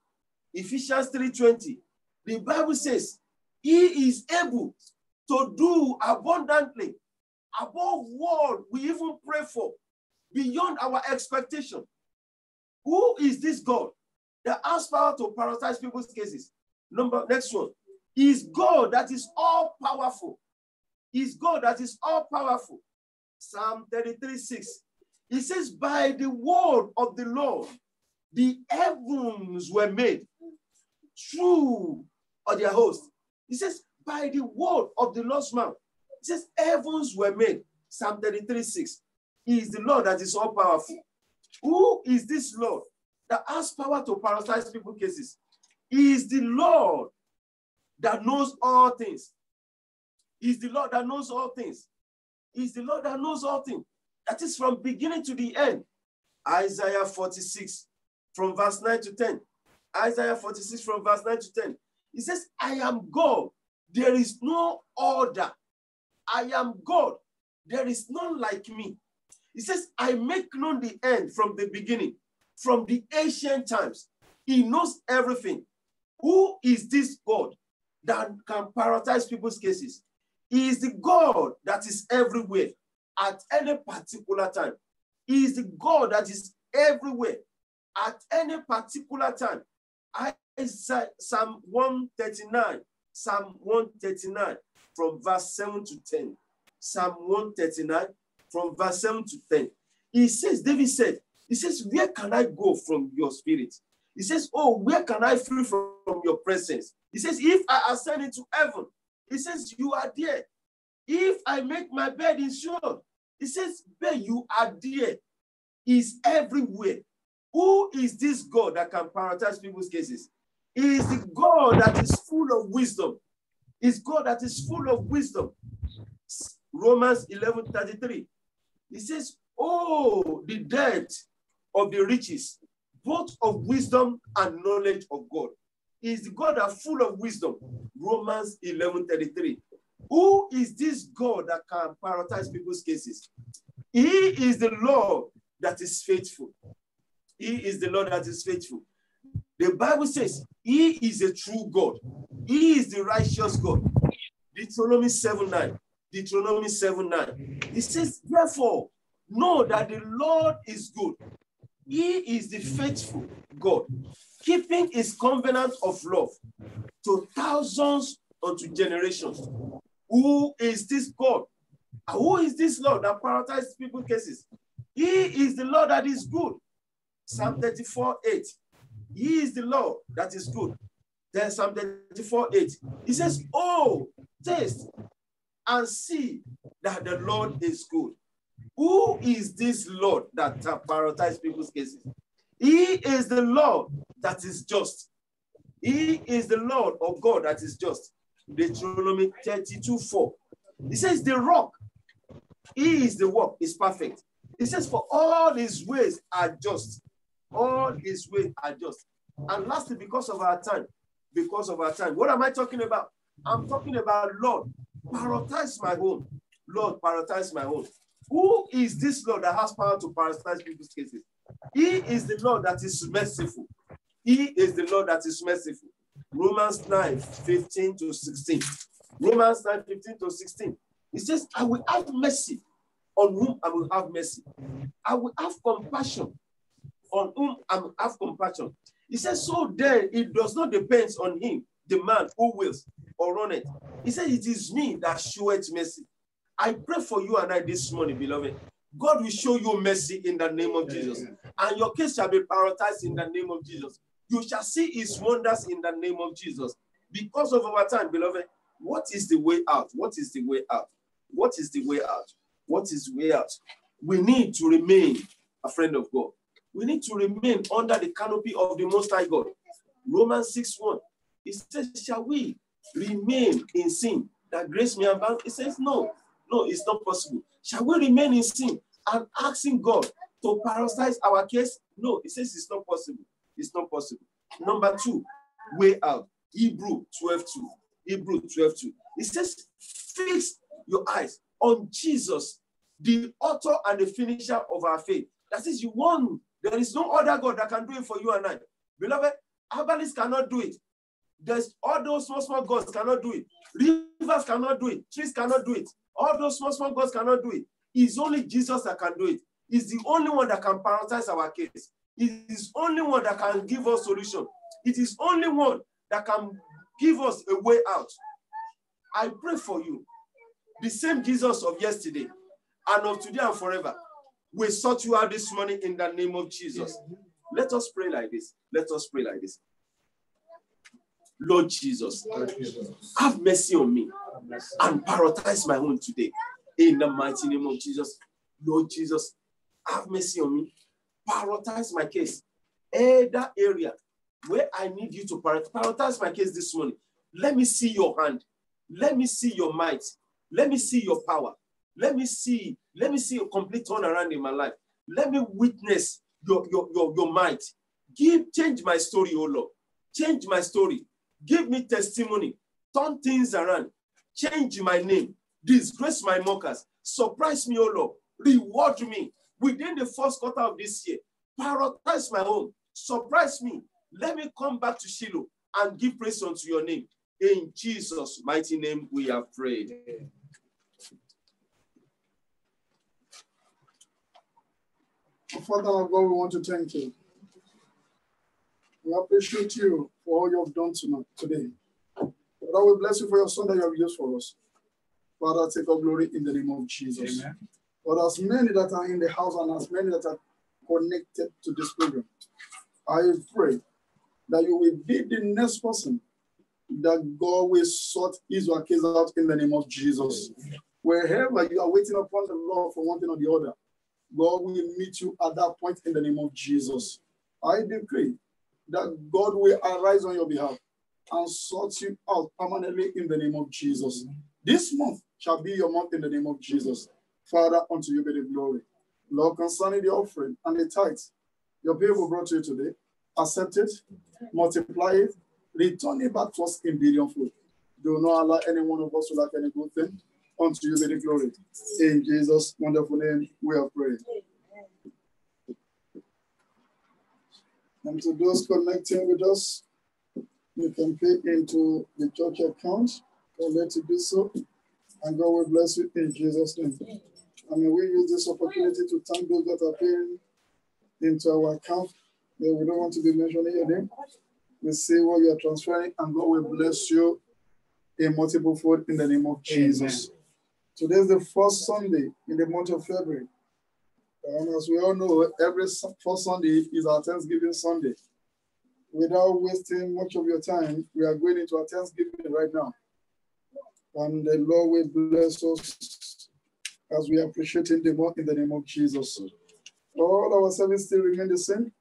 Ephesians 3:20. The Bible says, he is able to do abundantly above what we even pray for, beyond our expectation. Who is this God that has power to prioritize people's cases? Next one. He is God that is all powerful. He is God that is all powerful. Psalm 33:6. It says, by the word of the Lord, the heavens were made, true of their host. It says, by the word of the Lord's mouth. It says, heavens were made. Psalm 33:6. He is the Lord that is all powerful. Who is this Lord that has power to prioritize people's cases? He is the Lord that knows all things. He is the Lord that knows all things. He is the Lord that knows all things. That is from beginning to the end. Isaiah 46 from verse 9 to 10. Isaiah 46 from verse 9 to 10. He says, I am God. There is no other. I am God. There is none like me. He says, I make known the end from the beginning, from the ancient times. He knows everything. Who is this God that can prioritize people's cases? He is the God that is everywhere at any particular time. He is the God that is everywhere at any particular time. Psalm 139 from verse 7 to 10. Psalm 139 from verse 7 to 10. He says, David said, he says, where can I go from your spirit? He says, oh, where can I flee from your presence? He says, if I ascend into heaven, he says, you are there. If I make my bed in Sheol, he says, there you are there. He's everywhere. Who is this God that can prioritize people's cases? He is the God that is full of wisdom. Is God that is full of wisdom. Romans 11:33. He says, oh, the depth of the riches, both of wisdom and knowledge of God. He is the God that is full of wisdom. Romans 11:33. Who is this God that can prioritize people's cases? He is the Lord that is faithful. He is the Lord that is faithful. The Bible says he is a true God. He is the righteous God. Deuteronomy 7:9. Deuteronomy 7:9. It says, therefore, know that the Lord is good. He is the faithful God, keeping his covenant of love to thousands unto generations. Who is this God? Who is this Lord that prioritizes people's cases? He is the Lord that is good. Psalm 34:8. He is the Lord that is good. Then Psalm 34:8. He says, oh, taste and see that the Lord is good. Who is this Lord that prioritizes people's cases? He is the Lord that is just. He is the Lord of God that is just. Deuteronomy 32:4. He says, the rock, he is the work, is perfect. He says, for all his ways are just. All his ways are just. And lastly, because of our time, what am I talking about? I'm talking about, Lord, prioritize my own. Lord, prioritize my own. Who is this Lord that has power to prioritize people's cases? He is the Lord that is merciful. He is the Lord that is merciful. Romans 9:15 to 16. Romans 9:15 to 16. It says, I will have mercy on whom I will have mercy. I will have compassion on whom I will have compassion. He says, so then it does not depend on him, the man who wills or runneth. He said, it is me that showeth mercy. I pray for you and I this morning, beloved, God will show you mercy in the name of Jesus. And your case shall be prioritized in the name of Jesus. You shall see his wonders in the name of Jesus. Because of our time, beloved, what is the way out? What is the way out? What is the way out? What is the way out? We need to remain a friend of God. We need to remain under the canopy of the Most High God. Romans 6:1. It says, shall we remain in sin that grace may abound? It says, no, it's not possible. Shall we remain in sin and asking God to prioritize our case? No, it says it's not possible. It's not possible. Number 2, way out. Hebrew 12:2. Hebrew 12:2. It says, fix your eyes on Jesus, the author and the finisher of our faith. That is, you want. There is no other God that can do it for you and I. Beloved, herbalists cannot do it. There's all those small gods cannot do it. Rivers cannot do it. Trees cannot do it. All those small gods cannot do it. It's only Jesus that can do it. He's the only one that can prioritize our case. It is only one that can give us solution. It is only one that can give us a way out. I pray for you. The same Jesus of yesterday and of today and forever will sort you out this morning in the name of Jesus. Let us pray like this. Let us pray like this. Lord Jesus, have mercy on me and prioritize my own today. In the mighty name of Jesus. Lord Jesus, have mercy on me. Prioritize my case. That area where I need you to prioritize my case this morning. Let me see your hand. Let me see your might. Let me see your power. Let me see a complete turnaround in my life. Let me witness your might. Change my story, oh Lord. Change my story. Give me testimony. Turn things around. Change my name. Disgrace my mockers. Surprise me, oh Lord. Reward me within the first quarter of this year. Prioritize my own. Surprise me. Let me come back to Shiloh and give praise unto your name. In Jesus' mighty name we have prayed. Father of God, we want to thank you. We appreciate you for all you have done today. Father, we bless you for your son that you have used for us. Father, take all glory in the name of Jesus. Amen. But as many that are in the house and as many that are connected to this program, I pray that you will be the next person that God will sort Israel's case out in the name of Jesus. Amen. Wherever you are waiting upon the Lord for one thing or the other, God will meet you at that point in the name of Jesus. I decree that God will arise on your behalf and sort you out permanently in the name of Jesus. This month shall be your month in the name of Jesus. Father, unto you be the glory. Lord, concerning the offering and the tithes, your people brought to you today, accept it, multiply it, return it back to us in billionfold. Do not allow any one of us to lack any good thing. Unto you be the glory. In Jesus' wonderful name, we are praying. And to those connecting with us, you can pay into the church account. God let you do so. And God will bless you in Jesus' name. And may we use this opportunity to thank those that are paying into our account. We don't want to be mentioning your name. We see what you are transferring, and God will bless you in multiple fold in the name of Jesus. Amen. Today is the first Sunday in the month of February. And as we all know, every first Sunday is our Thanksgiving Sunday. Without wasting much of your time, we are going into our Thanksgiving right now. And the Lord will bless us as we appreciate Him the more in the name of Jesus. All our services still remain the same.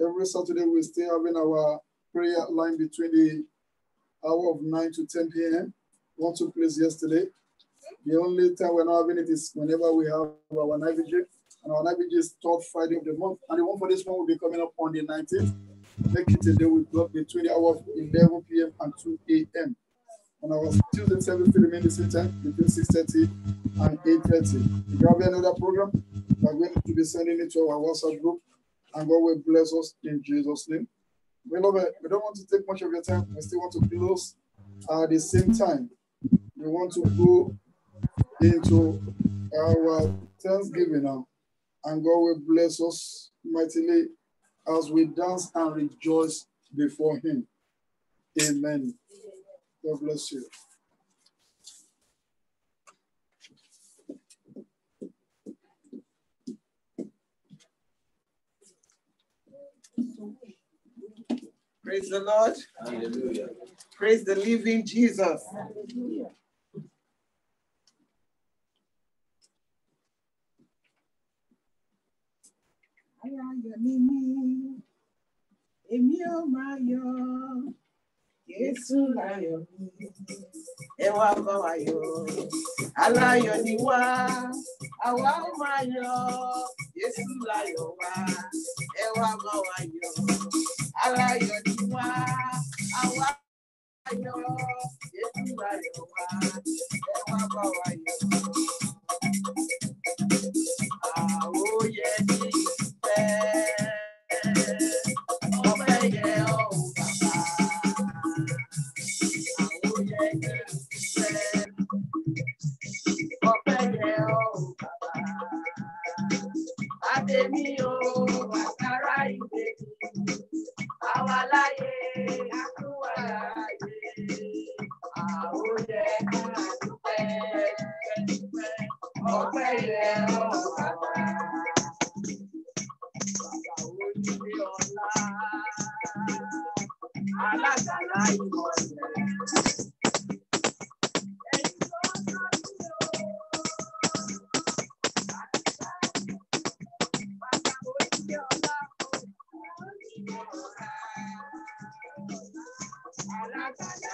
Every Saturday, we still having our prayer line between the hour of 9 to 10 p.m. One took place yesterday. The only time we're not having it is whenever we have our night vigil. And our night vigil is third Friday of the month. And the one for this one will be coming up on the 19th. Next Tuesday will be between the hour of 11 p.m. and 2 a.m. And our Tuesday service still remains the same time, between 6:30 and 8:30. If you have any other program, we're going to be sending it to our WhatsApp group. And God will bless us in Jesus' name. Beloved, we don't want to take much of your time. We still want to close at the same time. We want to go into our Thanksgiving now. And God will bless us mightily as we dance and rejoice before Him. Amen. God bless you. Praise the Lord. Hallelujah. Praise the living Jesus. Hallelujah. Aláyọ̀ ni mí, èmi ò máa yọ̀, Jésù láyọ̀ mi, ẹ wá bá wa yọ̀. Aláyọ̀ ni wá, àwa ò máa yọ̀, Jésù láyọ̀ wá, ẹ wá bá wa yọ̀. Aláyọ̀ ni wá, àwa ò máa yọ̀, Jésù láyọ̀ wá, ẹ wá bá wa yọ̀. Àwòyẹ ní ìfẹ́, ọpẹ́ yẹ ọ́ bàbá. Àwòyẹ ní ìfẹ́, ọpẹ́ yẹ ọ́ bàbá. Adémi o, àkàrà ìdè, àwa láyé, àtúwà láyé. Àwòyẹ ní ìfẹ́, ọpẹ́ yẹ ọ́ bàbá. Alágbàlá ìmọ̀lẹ̀. Alágbàlá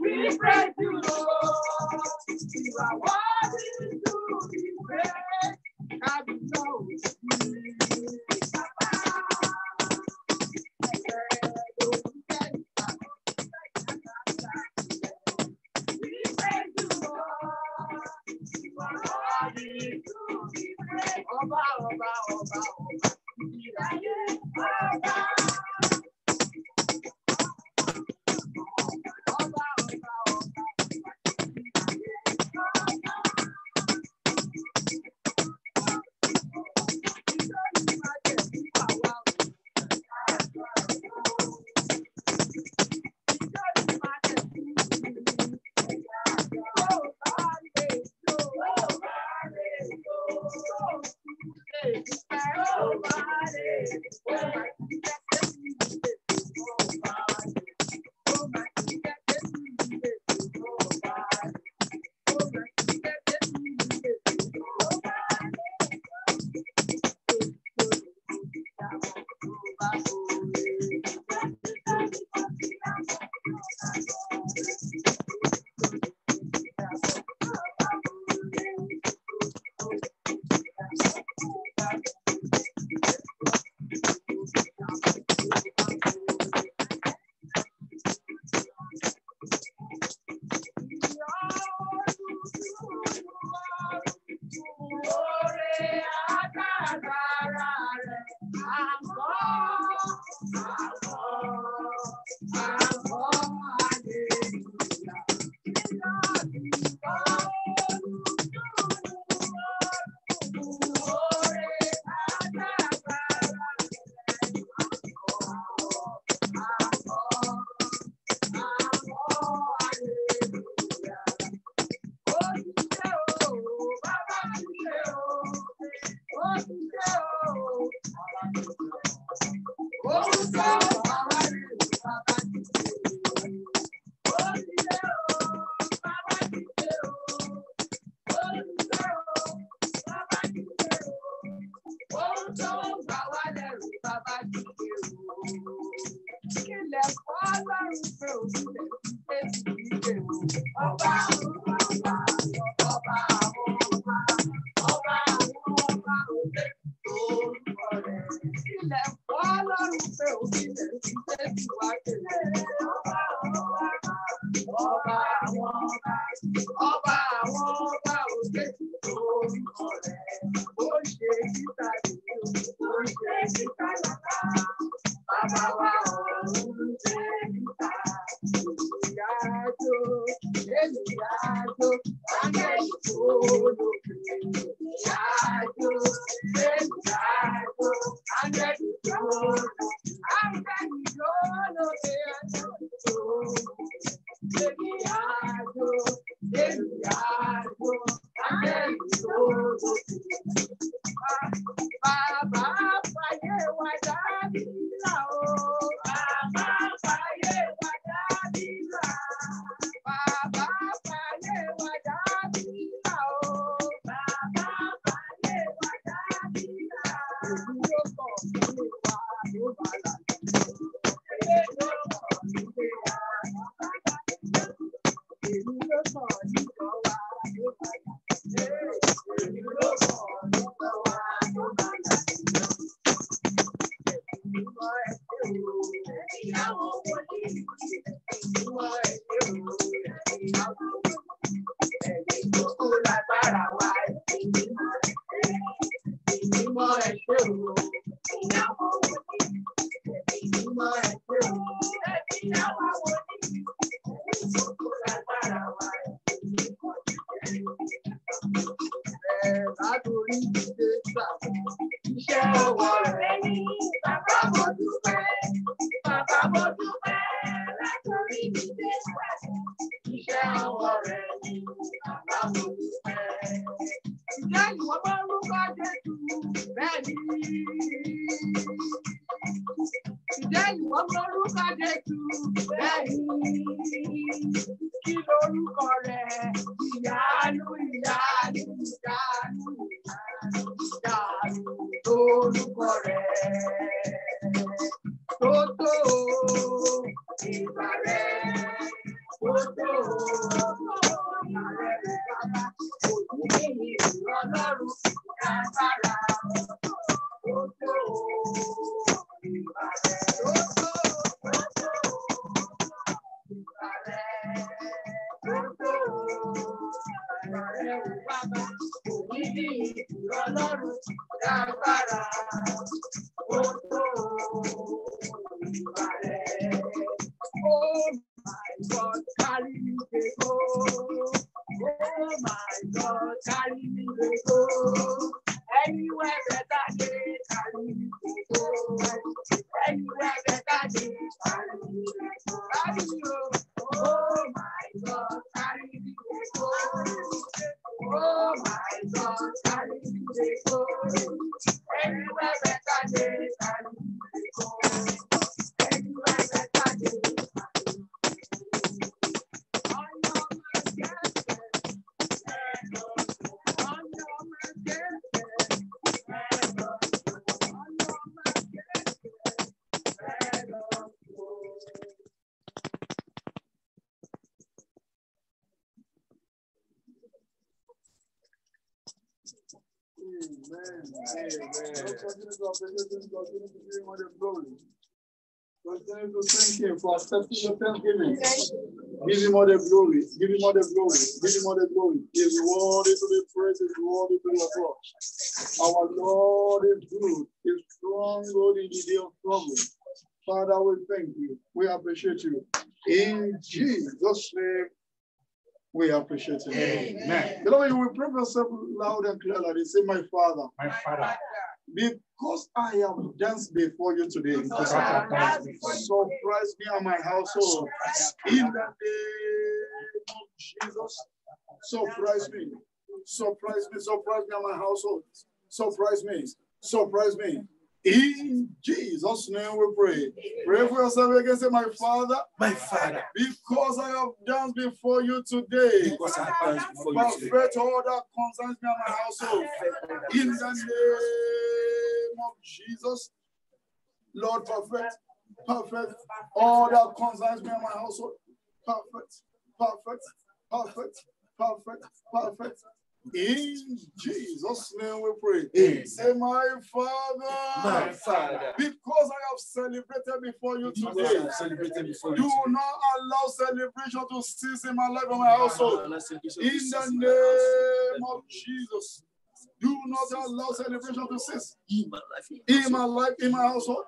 We pray to Lord, you are worthy to be praised. God knows we pray to Lord, Continue to thank him for accepting your thanksgiving. Give him all the glory. Give him all the glory. Give him all the glory. He is worthy to be praised. He is worthy to be adored. Our Lord is good. He is strong, Lord, in the day of trouble. Father, we thank you. We appreciate you. In Jesus' name, we appreciate you. Amen. Beloved, you will pray for yourself loud and clear. Like they say, my Father. My Father. Because I have danced before you today, surprise me and my household. In the name of Jesus, Surprise me. Surprise me. Surprise me and my household. Surprise me. Surprise me. In Jesus' name we pray. Pray for yourself again. Say, my Father, because I have danced before you today, perfect all that concerns me and my household. In the name of Jesus, Lord, perfect all that concerns me and my household. Perfect. In Jesus' name we pray. Say, my Father, because I have celebrated before you today, do not allow celebration to cease in my life and my household. In the name of Jesus, do not allow celebration to cease in my life, in my household.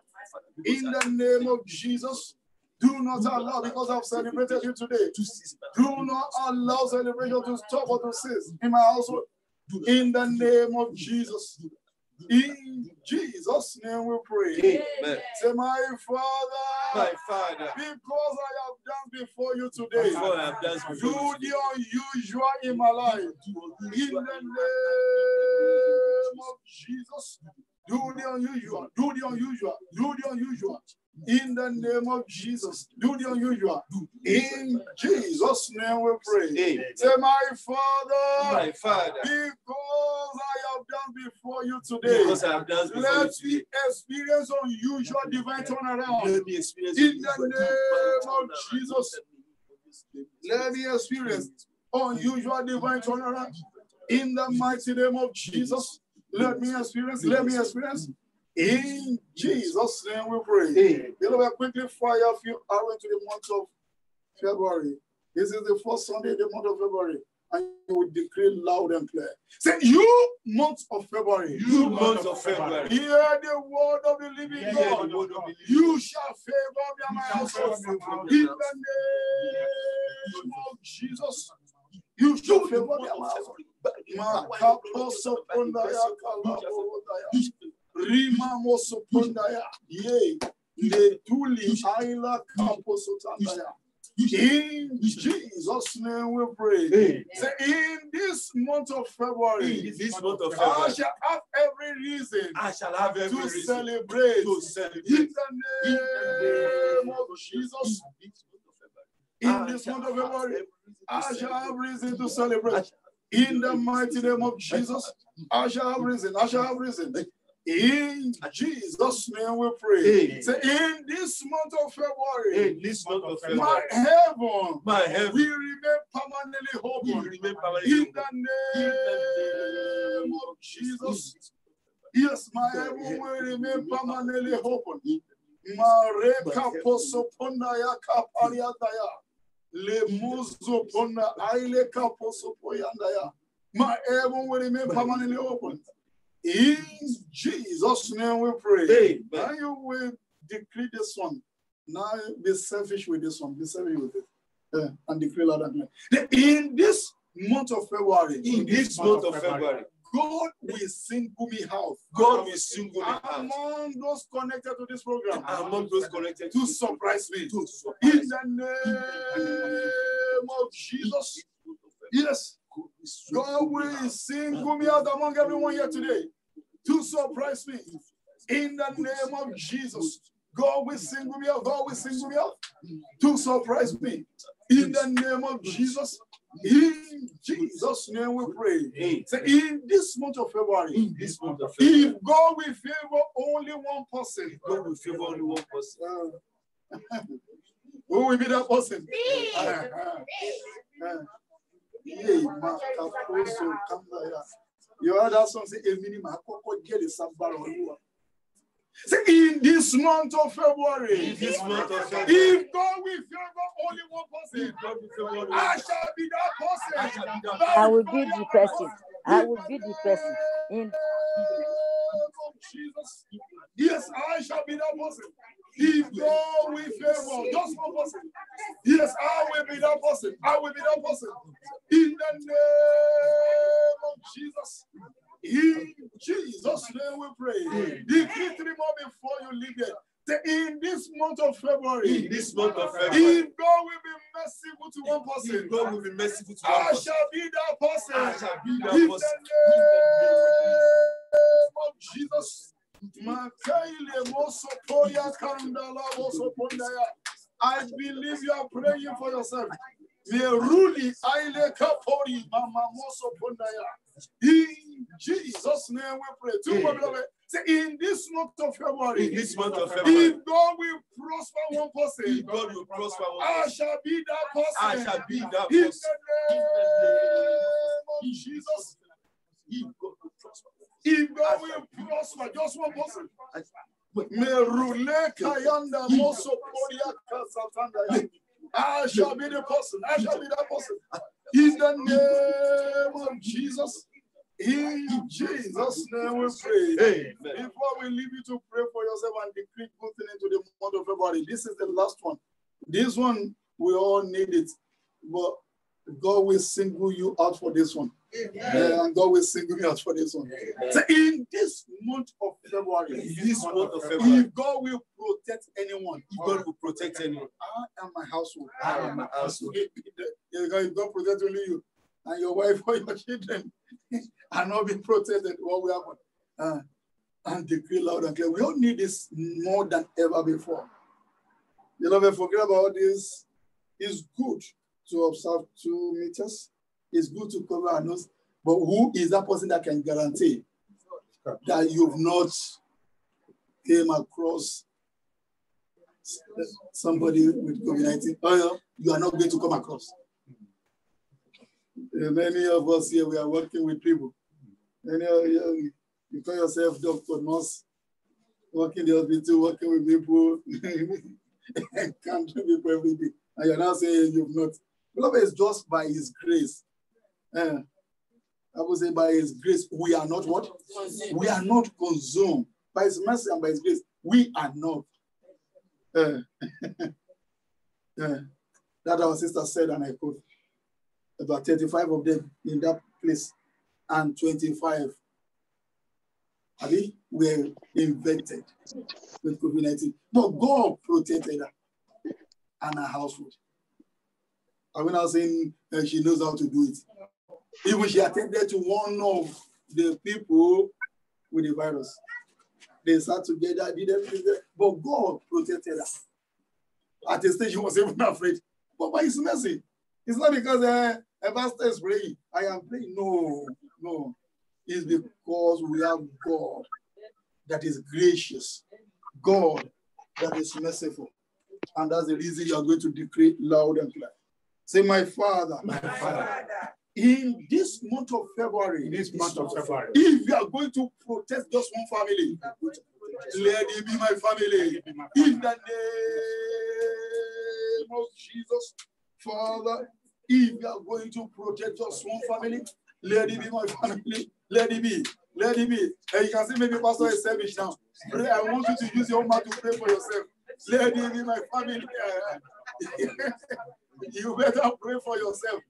In the name of Jesus, do not allow, because I've celebrated you today, do not allow celebration to stop or to cease in my household. In the name of Jesus. In Jesus' name we pray. Amen. Say, my Father, because I have done before you today, do the unusual in my life. In the name of Jesus, do the unusual. In the name of Jesus, do the unusual. In Jesus' name we pray. Say, my Father, because I have done before you today, let me experience unusual divine turnaround. In the name of Jesus, let me experience unusual divine turnaround. In the mighty name of Jesus, let me experience. In Jesus' name we pray. Beloved, quickly fire a few arrows into the month of February. This is the first Sunday in the month of February. And you will decree loud and clear. Say, you month of February. You month of February. Hear the word of the living God. You shall favor me and my household. In the name of Jesus. You shall favor me and my household. Rima Mosopundaya, ye, le Tuli, Aila Kaposotandaya. In Jesus' name we pray. Say, in this month of February, I shall have every reason to celebrate. In the name of Jesus, in this month of February, I shall have reason to celebrate. In the mighty name of Jesus, I shall have reason. In Jesus' name we pray. Say, in this month of February, my heaven will remain permanently open. In the name of Jesus. Yes, my heaven will remain permanently open. Mareka posopondaya kapariadaya. Le muzo ponda aile kaposopoyandaya. My heaven will remain permanently open. In Jesus' name we pray. Now you will decree this one. Now be selfish with this one. Be selfish with it. And decree loud and clear. In this month of February. God will single me out. Among those connected to this program. To surprise me. In the name of Jesus. Yes. God will single me out among everyone here today to surprise me. In the name of Jesus. God will single me out. To surprise me. In the name of Jesus. In Jesus' name we pray. So in this month of February, if God will favor only one person, who will be that person? You heard that song say, in this month of February, if God will favor only one person, I shall be that person. I will be the person. In Jesus. Yes, I shall be that person. If God will favor just one person, yes, I will be that person. In the name of Jesus. In Jesus' name we pray. Decree 3 more before you leave it. In this month of February, if God will be merciful to one person, I shall be that I shall be In that the person. name of Jesus. I believe you are praying for yourself. In Jesus' name we pray. Two more beloved. Say, in this month of February, In this month of February, if God will prosper one person, if God will prosper one I person, shall be that person. I shall be that In person. the name of Jesus. If God will prosper. If God will prosper, just one person. Merule kayanda moso poria kasatanda. I shall be the person. I shall be that person. In the name of Jesus. In Jesus' name we pray. Amen. Before we leave you to pray for yourself and decree good thing into the month of February, this is the last one. This one, we all need it. But God will single you out for this one. And God will single you out for this one. So in this month of February, if God will protect anyone, If God will protect anyone, I am my household. I am my household. If God protect only you and your wife or your children are not being protected, what will happen? And decree loud and clear. We all need this more than ever before. You know, forget about this. It's good to observe 2 meters. It's good to cover our nose. But who is that person that can guarantee that you've not came across somebody with COVID-19? Oh, yeah, you are not going to come across. Many of us here, we are working with people. Many of you call yourself doctor, nurse, working in the hospital, working with people, encountering people every day. And you're now saying you've not. Beloved, it's just by his grace. I would say by his grace, we are not what? We are not consumed. By his mercy and by his grace, we are not. That our sister said, and I quote, about 35 of them in that place, and 25 were infected with COVID-19. But God protected her and her household. Are we now saying she knows how to do it? Even she attended to one of the people with the virus. They sat together, did everything, but God protected her. At a stage, she was even afraid. But by his mercy, it's not because a pastor is praying. I am praying. No. It's because we have God that is gracious, God that is merciful. And that's the reason you are going to decree loud and clear. Say, my Father, in this month of February, if you are going to protect just one family, let it be my family. In the name of Jesus, Father, if you are going to protect just one family, let it be my family. Let it be. Let it be. And you can see maybe Pastor is selfish now. Pray. I want you to use your mouth to pray for yourself. Let it be my family. You better pray for yourself.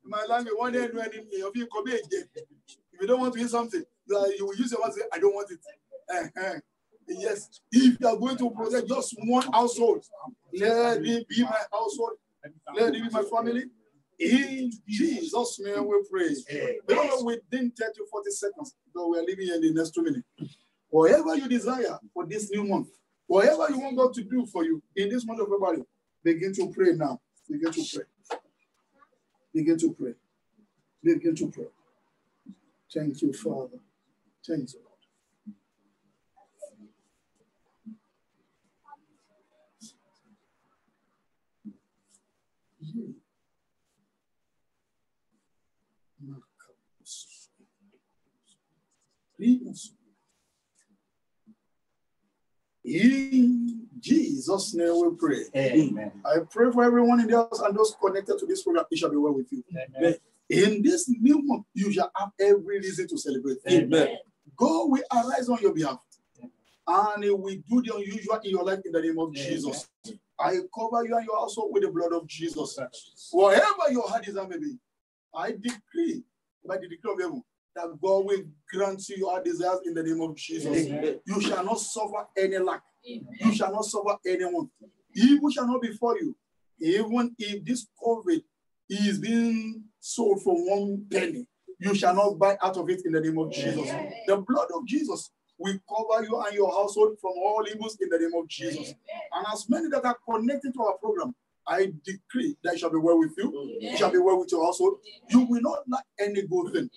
My language, one day, if you don't want to eat something, you will use your mouth and say, I don't want it. Yes, if you are going to protect just one household, let it be my household. Let it be my family. In Jesus' name we pray. Within 30 to 40 seconds, though we are living in the next 2 minutes. Whatever you desire for this new month, whatever you want God to do for you in this month of February, begin to pray now. Begin to pray. Begin to pray. Begin to pray. Thank you, Father. Thank you, Lord. In Jesus' name we pray. Amen. I pray for everyone in the house and those connected to this program. It shall be well with you. Amen. In this new month, you shall have every reason to celebrate. Amen. God will arise on your behalf. And He will do the unusual in your life in the name of Jesus. I cover you and your household with the blood of Jesus. Whatever your heart desire may be, I decree by the decree of heaven that God will grant you your desires in the name of Jesus. Amen. You shall not suffer any lack. You shall not suffer anyone. Evil shall not befall you. Even if this COVID is being sold for 1 penny, you shall not buy out of it in the name of Jesus. The blood of Jesus will cover you and your household from all evils in the name of Jesus. And as many that are connected to our program, I decree that it shall be well with you. It shall be well with your household. You will not lack any good thing.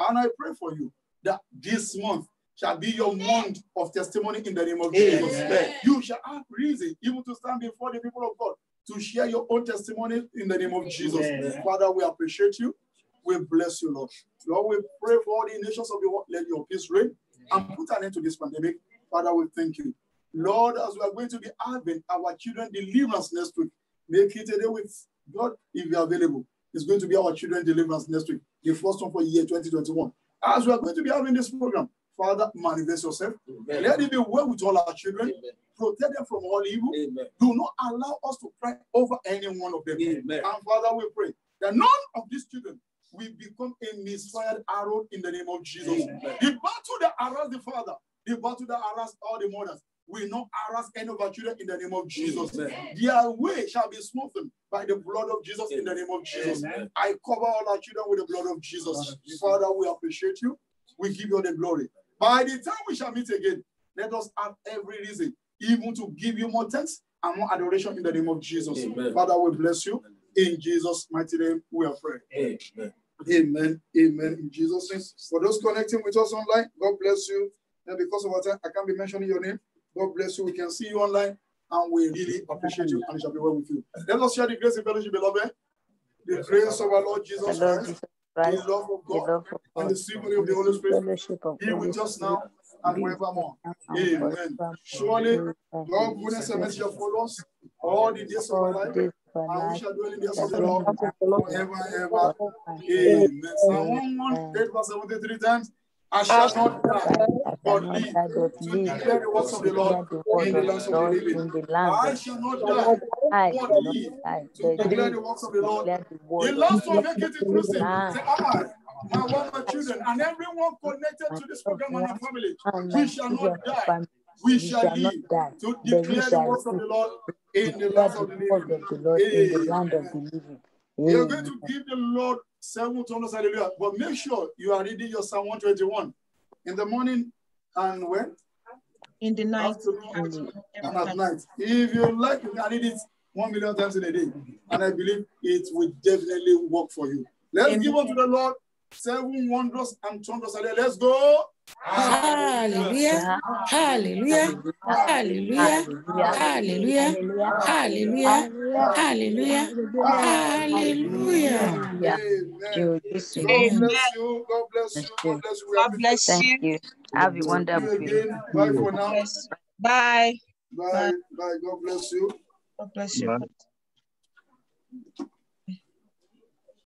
And I pray for you that this month shall be your month of testimony in the name of Jesus. You shall have reason even to stand before the people of God to share your own testimony in the name of Jesus. Father, we appreciate you. We bless you, Lord. Lord, we pray for all the nations of the world. Let your peace reign and put an end to this pandemic. Father, we thank you. Lord, as we are going to be having our children deliverance next week, make it a day with God if you are available. It's going to be our children deliverance next week, the first one for year 2021. As we are going to be having this program, Father, manifest yourself. Amen. Let it be well with all our children. Amen. Protect them from all evil. Amen. Do not allow us to cry over any one of them. Amen. And Father, we pray that none of these children will become a misfired arrow in the name of Jesus. Amen. The battle that harassed the father, the battle that harassed all the mothers, will not harass any of our children in the name of Jesus. Amen. Their way shall be smoothened by the blood of Jesus. Amen. In the name of Jesus. Amen. I cover all our children with the blood of Jesus. Father, we appreciate you. We give you the glory. By the time we shall meet again, let us have every reason, even to give you more thanks and more adoration in the name of Jesus. Amen. Father, we bless you. In Jesus' mighty name, we are praying. Amen. Amen. Amen. In Jesus' name. For those connecting with us online, God bless you. And because of our time, I can't be mentioning your name. God bless you. We can see you online, and we really appreciate you, and it shall be well with you. Let us share the grace and fellowship, beloved. The grace of our Lord Jesus Christ, the love of God, and the symphony of the Holy Spirit be with us now and forevermore. Amen. Surely, God, goodness and mercy shall follow us all the days of our life, and we shall dwell in the house of the Lord forever and ever. Amen. Psalm 118, verse 73 times. I shall not die, but live to declare the works of the Lord in the lands of the living. I shall not die, but live to declare the works of the Lord. The last one, make it inclusive. Say, I, my wife, my children, and everyone connected to this program and our family, we shall not die. We shall live to declare the works of the Lord in the lands of the living. We are going to give the Lord 7 tongues, hallelujah. But make sure you are reading your Psalm 121 in the morning and when? In the night. And at night. If you like, you can read it 1 million times in a day. And I believe it will definitely work for you. Let's give unto the Lord 7 wonders and tongues. Let's go. Hallelujah. Hallelujah. Hallelujah. Hallelujah. Hallelujah. Hallelujah. Hallelujah. Amen. God bless you. God bless you. God bless you. God bless you. Have a wonderful day. Bye for now. Bye. Bye. Bye. God bless you. God bless you.